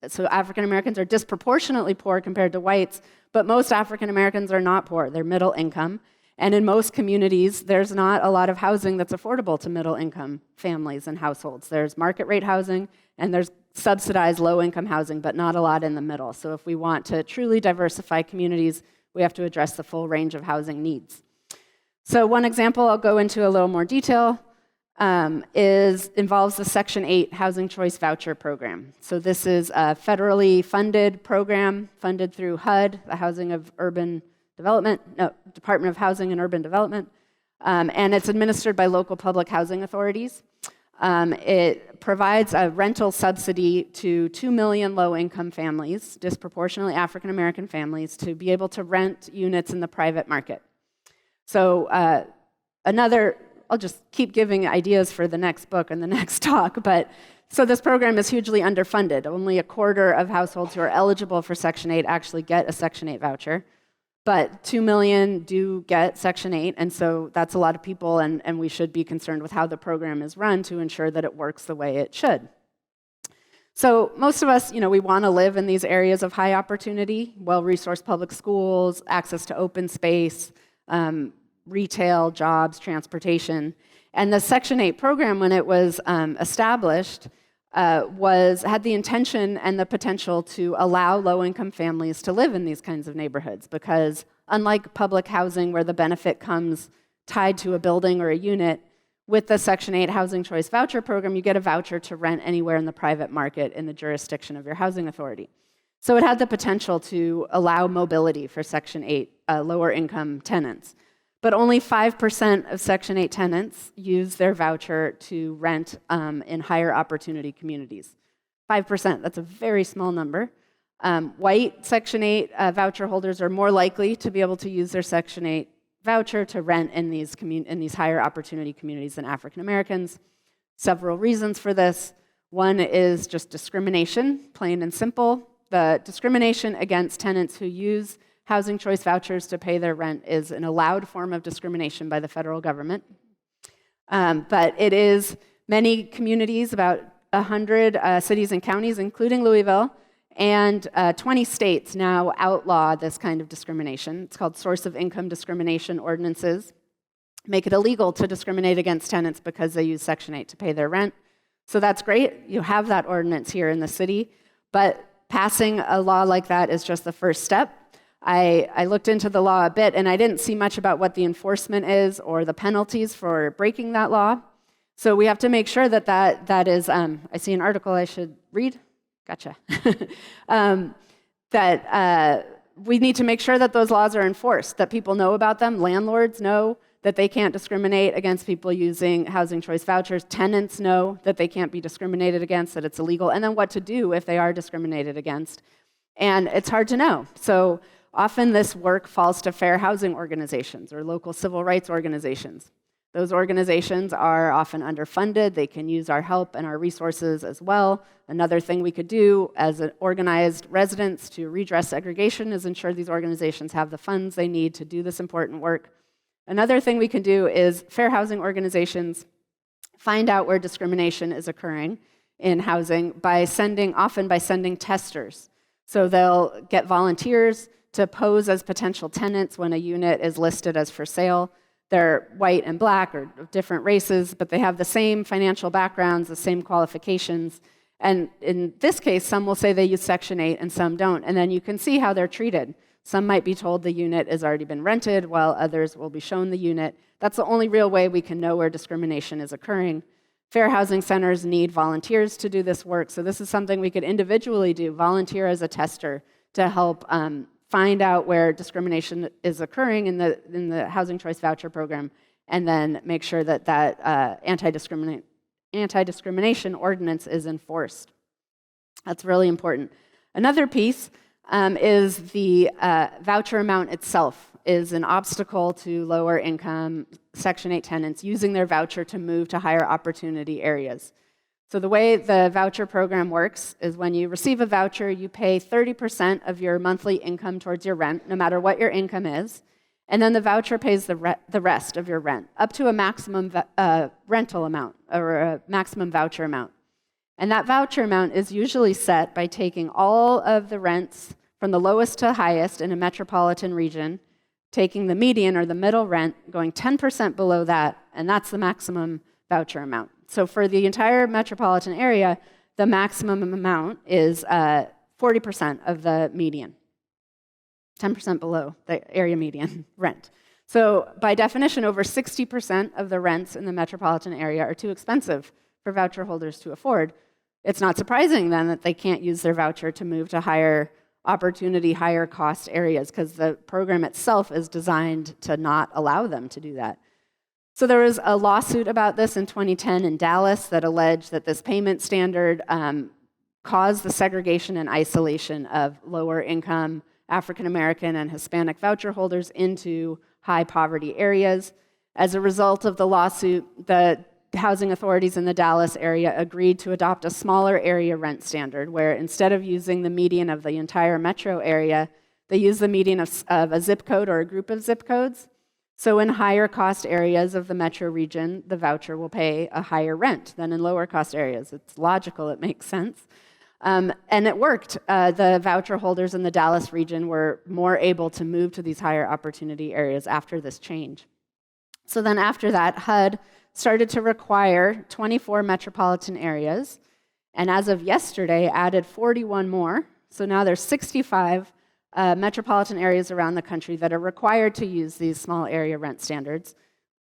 So African Americans are disproportionately poor compared to whites, but most African Americans are not poor. They're middle income. And in most communities, there's not a lot of housing that's affordable to middle income families and households. There's market rate housing and there's subsidized low income housing, but not a lot in the middle. So if we want to truly diversify communities, we have to address the full range of housing needs. So one example I'll go into a little more detail involves the Section 8 Housing Choice Voucher Program. So this is a federally funded program funded through HUD, the Department of Housing and Urban Development, and it's administered by local public housing authorities. It provides a rental subsidy to 2 million low-income families, disproportionately African American families, to be able to rent units in the private market. So I'll just keep giving ideas for the next book and the next talk, so this program is hugely underfunded. Only a quarter of households who are eligible for Section 8 actually get a Section 8 voucher, but 2 million do get Section 8, and so that's a lot of people, and we should be concerned with how the program is run to ensure that it works the way it should. So most of us, we want to live in these areas of high opportunity, well-resourced public schools, access to open space, retail, jobs, transportation. And the Section 8 program, when it was established, had the intention and the potential to allow low-income families to live in these kinds of neighborhoods because unlike public housing where the benefit comes tied to a building or a unit, with the Section 8 Housing Choice Voucher Program, you get a voucher to rent anywhere in the private market in the jurisdiction of your housing authority. So it had the potential to allow mobility for Section 8 lower-income tenants. But only 5% of Section 8 tenants use their voucher to rent in higher opportunity communities. 5%, that's a very small number. White Section 8 voucher holders are more likely to be able to use their Section 8 voucher to rent in these higher opportunity communities than African Americans. Several reasons for this. One is just discrimination, plain and simple. The discrimination against tenants who use housing choice vouchers to pay their rent is an allowed form of discrimination by the federal government. But it is many communities, about 100 cities and counties, including Louisville, and 20 states now outlaw this kind of discrimination. It's called source of income discrimination ordinances. Make it illegal to discriminate against tenants because they use Section 8 to pay their rent. So that's great. You have that ordinance here in the city, but passing a law like that is just the first step. I looked into the law a bit, and I didn't see much about what the enforcement is or the penalties for breaking that law. So we have to make sure that is, I see an article I should read. Gotcha. We need to make sure that those laws are enforced, that people know about them. Landlords know that they can't discriminate against people using housing choice vouchers. Tenants know that they can't be discriminated against, that it's illegal, and then what to do if they are discriminated against. And it's hard to know. So often this work falls to fair housing organizations or local civil rights organizations. Those organizations are often underfunded. They can use our help and our resources as well. Another thing we could do as organized residents to redress segregation is ensure these organizations have the funds they need to do this important work. Another thing we can do is fair housing organizations find out where discrimination is occurring in housing often by sending testers. So they'll get volunteers to pose as potential tenants when a unit is listed as for sale. They're white and black or different races, but they have the same financial backgrounds, the same qualifications. And in this case, some will say they use Section 8 and some don't. And then you can see how they're treated. Some might be told the unit has already been rented, while others will be shown the unit. That's the only real way we can know where discrimination is occurring. Fair housing centers need volunteers to do this work, so this is something we could individually do, volunteer as a tester to help find out where discrimination is occurring in the Housing Choice Voucher Program, and then make sure that anti-discrimination ordinance is enforced. That's really important. Another piece is the voucher amount itself is an obstacle to lower income Section 8 tenants using their voucher to move to higher opportunity areas. So the way the voucher program works is when you receive a voucher, you pay 30% of your monthly income towards your rent, no matter what your income is, and then the voucher pays the rest of your rent, up to a maximum rental amount, or a maximum voucher amount. And that voucher amount is usually set by taking all of the rents from the lowest to highest in a metropolitan region, taking the median or the middle rent, going 10% below that, and that's the maximum voucher amount. So for the entire metropolitan area, the maximum amount is 40% of the median, 10% below the area median rent. So by definition, over 60% of the rents in the metropolitan area are too expensive for voucher holders to afford. It's not surprising then that they can't use their voucher to move to higher opportunity, higher cost areas, because the program itself is designed to not allow them to do that. So there was a lawsuit about this in 2010 in Dallas that alleged that this payment standard caused the segregation and isolation of lower income African American and Hispanic voucher holders into high poverty areas. As a result of the lawsuit, the housing authorities in the Dallas area agreed to adopt a smaller area rent standard, where instead of using the median of the entire metro area, they use the median of a zip code or a group of zip codes. So in higher cost areas of the metro region, the voucher will pay a higher rent than in lower cost areas. It's logical, it makes sense. And it worked. The voucher holders in the Dallas region were more able to move to these higher opportunity areas after this change. So then after that, HUD started to require 24 metropolitan areas, and as of yesterday, added 41 more. So now there's 65 metropolitan areas around the country that are required to use these small area rent standards.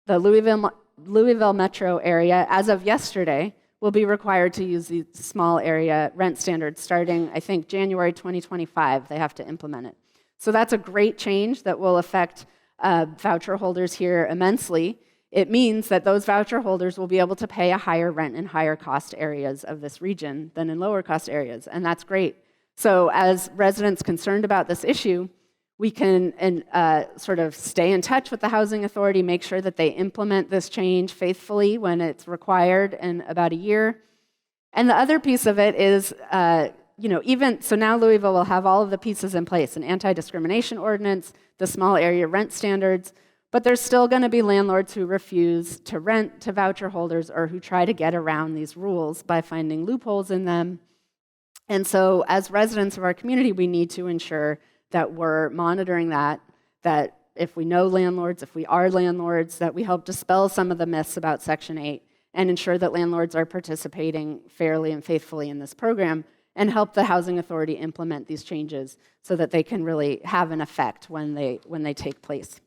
The Louisville metro area, as of yesterday, will be required to use these small area rent standards starting, I think, January 2025. They have to implement it. So that's a great change that will affect voucher holders here immensely. It means that those voucher holders will be able to pay a higher rent in higher cost areas of this region than in lower cost areas, and that's great. So as residents concerned about this issue, we can sort of stay in touch with the housing authority, make sure that they implement this change faithfully when it's required in about a year. And the other piece of it is, even so now Louisville will have all of the pieces in place: an anti-discrimination ordinance, the small area rent standards, but there's still going to be landlords who refuse to rent to voucher holders or who try to get around these rules by finding loopholes in them. And so as residents of our community, we need to ensure that we're monitoring that if we know landlords, if we are landlords, that we help dispel some of the myths about Section 8 and ensure that landlords are participating fairly and faithfully in this program, and help the housing authority implement these changes so that they can really have an effect when they take place.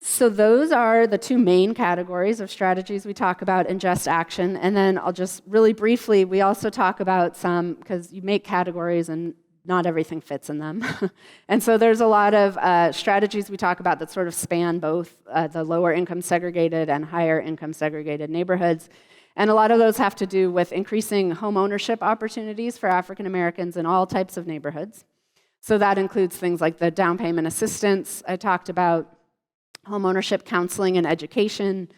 So those are the two main categories of strategies we talk about in Just Action. And then I'll just really briefly, we also talk about some, because you make categories and not everything fits in them. And so there's a lot of strategies we talk about that sort of span both the lower income segregated and higher income segregated neighborhoods. And a lot of those have to do with increasing home ownership opportunities for African Americans in all types of neighborhoods. So that includes things like the down payment assistance I talked about, home ownership counseling and education,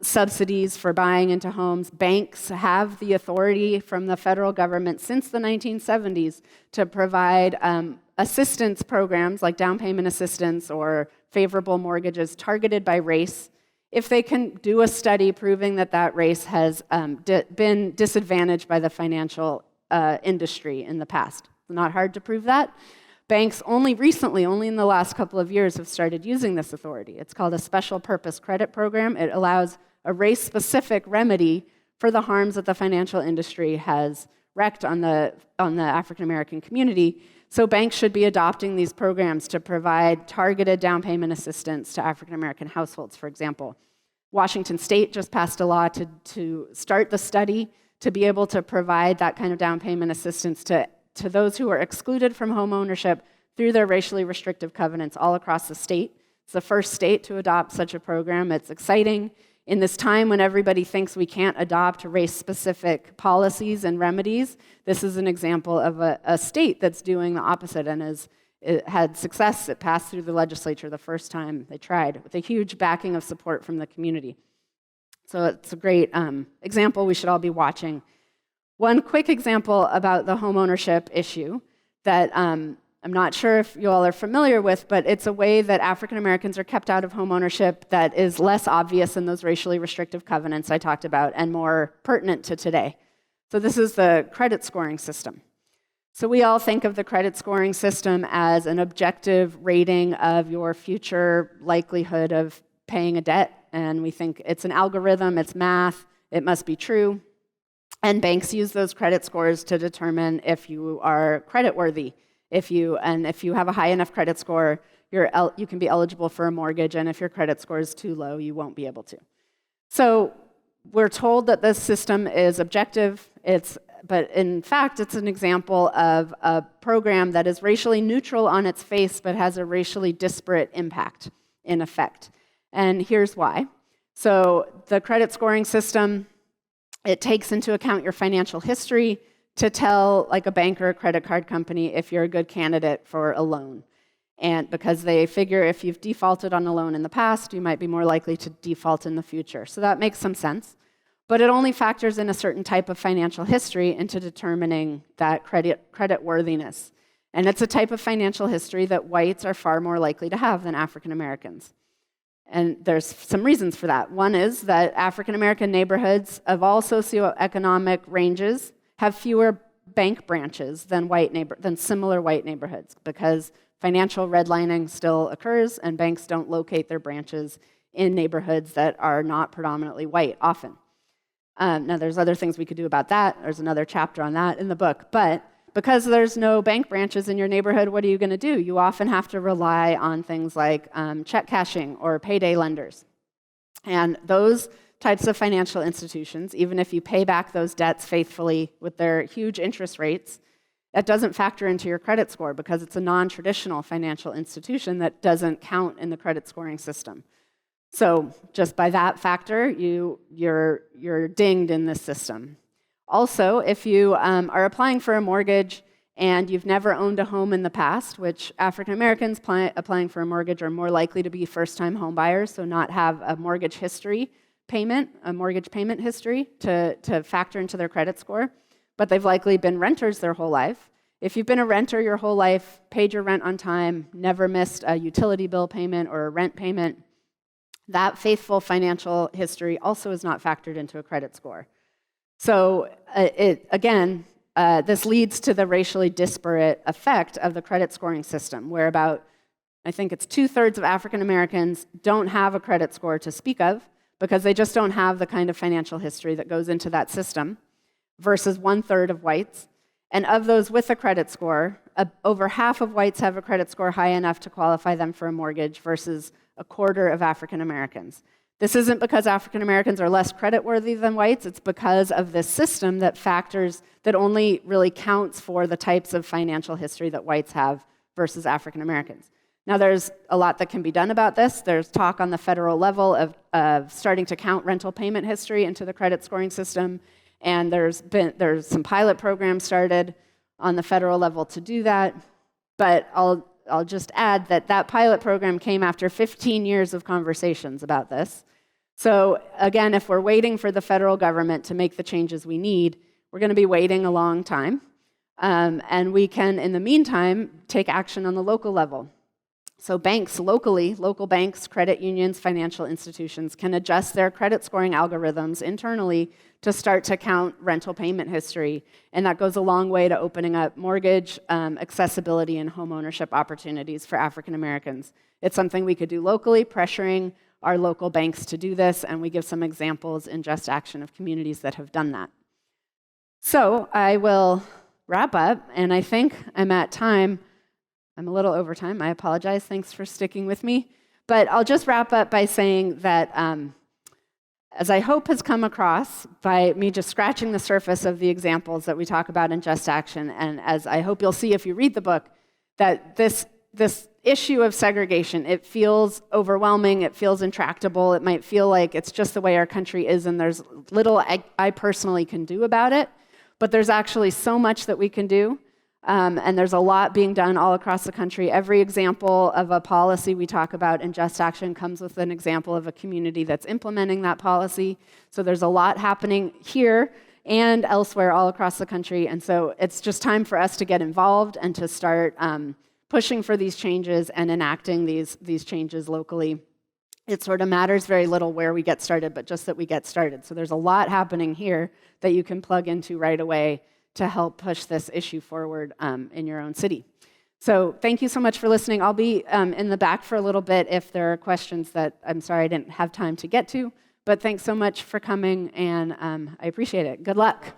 subsidies for buying into homes. Banks have the authority from the federal government since the 1970s to provide assistance programs like down payment assistance or favorable mortgages targeted by race if they can do a study proving that that race has been disadvantaged by the financial industry in the past. It's not hard to prove that. Banks only recently, only in the last couple of years, have started using this authority. It's called a special purpose credit program. It allows a race-specific remedy for the harms that the financial industry has wreaked on the African American community. So banks should be adopting these programs to provide targeted down payment assistance to African American households, for example. Washington State just passed a law to start the study to be able to provide that kind of down payment assistance to to those who are excluded from home ownership through their racially restrictive covenants all across the state. It's the first state to adopt such a program. It's exciting. In this time when everybody thinks we can't adopt race-specific policies and remedies, this is an example of a state that's doing the opposite and it had success. It passed through the legislature the first time they tried, with a huge backing of support from the community. So it's a great example we should all be watching. One quick example about the home ownership issue that I'm not sure if you all are familiar with, but it's a way that African Americans are kept out of home ownership that is less obvious than those racially restrictive covenants I talked about and more pertinent to today. So this is the credit scoring system. So we all think of the credit scoring system as an objective rating of your future likelihood of paying a debt, and we think it's an algorithm, it's math, it must be true. And banks use those credit scores to determine if you are creditworthy. If you have a high enough credit score, you can be eligible for a mortgage, and if your credit score is too low, you won't be able to. So we're told that this system is objective, but in fact, it's an example of a program that is racially neutral on its face, but has a racially disparate impact in effect. And here's why. So the credit scoring system, it takes into account your financial history to tell, like a bank or a credit card company, if you're a good candidate for a loan. And because they figure if you've defaulted on a loan in the past, you might be more likely to default in the future. So that makes some sense. But it only factors in a certain type of financial history into determining that credit worthiness. And it's a type of financial history that whites are far more likely to have than African Americans. And there's some reasons for that. One is that African American neighborhoods of all socioeconomic ranges have fewer bank branches than similar white neighborhoods, because financial redlining still occurs and banks don't locate their branches in neighborhoods that are not predominantly white often. Now, there's other things we could do about that. There's another chapter on that in the book. But because there's no bank branches in your neighborhood, what are you going to do? You often have to rely on things like check cashing or payday lenders. And those types of financial institutions, even if you pay back those debts faithfully with their huge interest rates, that doesn't factor into your credit score because it's a non-traditional financial institution that doesn't count in the credit scoring system. So just by that factor, you're dinged in this system. Also, if you are applying for a mortgage and you've never owned a home in the past, which African Americans applying for a mortgage are more likely to be first-time home buyers, so not have a mortgage payment history to factor into their credit score, but they've likely been renters their whole life. If you've been a renter your whole life, paid your rent on time, never missed a utility bill payment or a rent payment, that faithful financial history also is not factored into a credit score. So this leads to the racially disparate effect of the credit scoring system, where I think it's 2/3 of African Americans don't have a credit score to speak of because they just don't have the kind of financial history that goes into that system, versus 1/3 of whites. And of those with a credit score, over half of whites have a credit score high enough to qualify them for a mortgage versus 1/4 of African Americans. This isn't because African Americans are less creditworthy than whites, it's because of this system that only really counts for the types of financial history that whites have versus African Americans. Now, there's a lot that can be done about this. There's talk on the federal level of starting to count rental payment history into the credit scoring system, and there's some pilot programs started on the federal level to do that. But I'll just add that pilot program came after 15 years of conversations about this. So again, if we're waiting for the federal government to make the changes we need, we're going to be waiting a long time. And we can, in the meantime, take action on the local level. So banks locally, local banks, credit unions, financial institutions can adjust their credit scoring algorithms internally to start to count rental payment history. And that goes a long way to opening up mortgage accessibility and home ownership opportunities for African Americans. It's something we could do locally, pressuring our local banks to do this, and we give some examples in Just Action of communities that have done that. So I will wrap up, and I think I'm at time. I'm a little over time. I apologize. Thanks for sticking with me. But I'll just wrap up by saying that as I hope has come across by me just scratching the surface of the examples that we talk about in Just Action, and as I hope you'll see if you read the book, that this issue of segregation, it feels overwhelming, it feels intractable, it might feel like it's just the way our country is and there's little I personally can do about it, but there's actually so much that we can do. And there's a lot being done all across the country. Every example of a policy we talk about in Just Action comes with an example of a community that's implementing that policy. So there's a lot happening here and elsewhere all across the country. And so it's just time for us to get involved and to start pushing for these changes and enacting these changes locally. It sort of matters very little where we get started, but just that we get started. So there's a lot happening here that you can plug into right away to help push this issue forward in your own city. So thank you so much for listening. I'll be in the back for a little bit if there are questions that I'm sorry I didn't have time to get to, but thanks so much for coming, and I appreciate it. Good luck.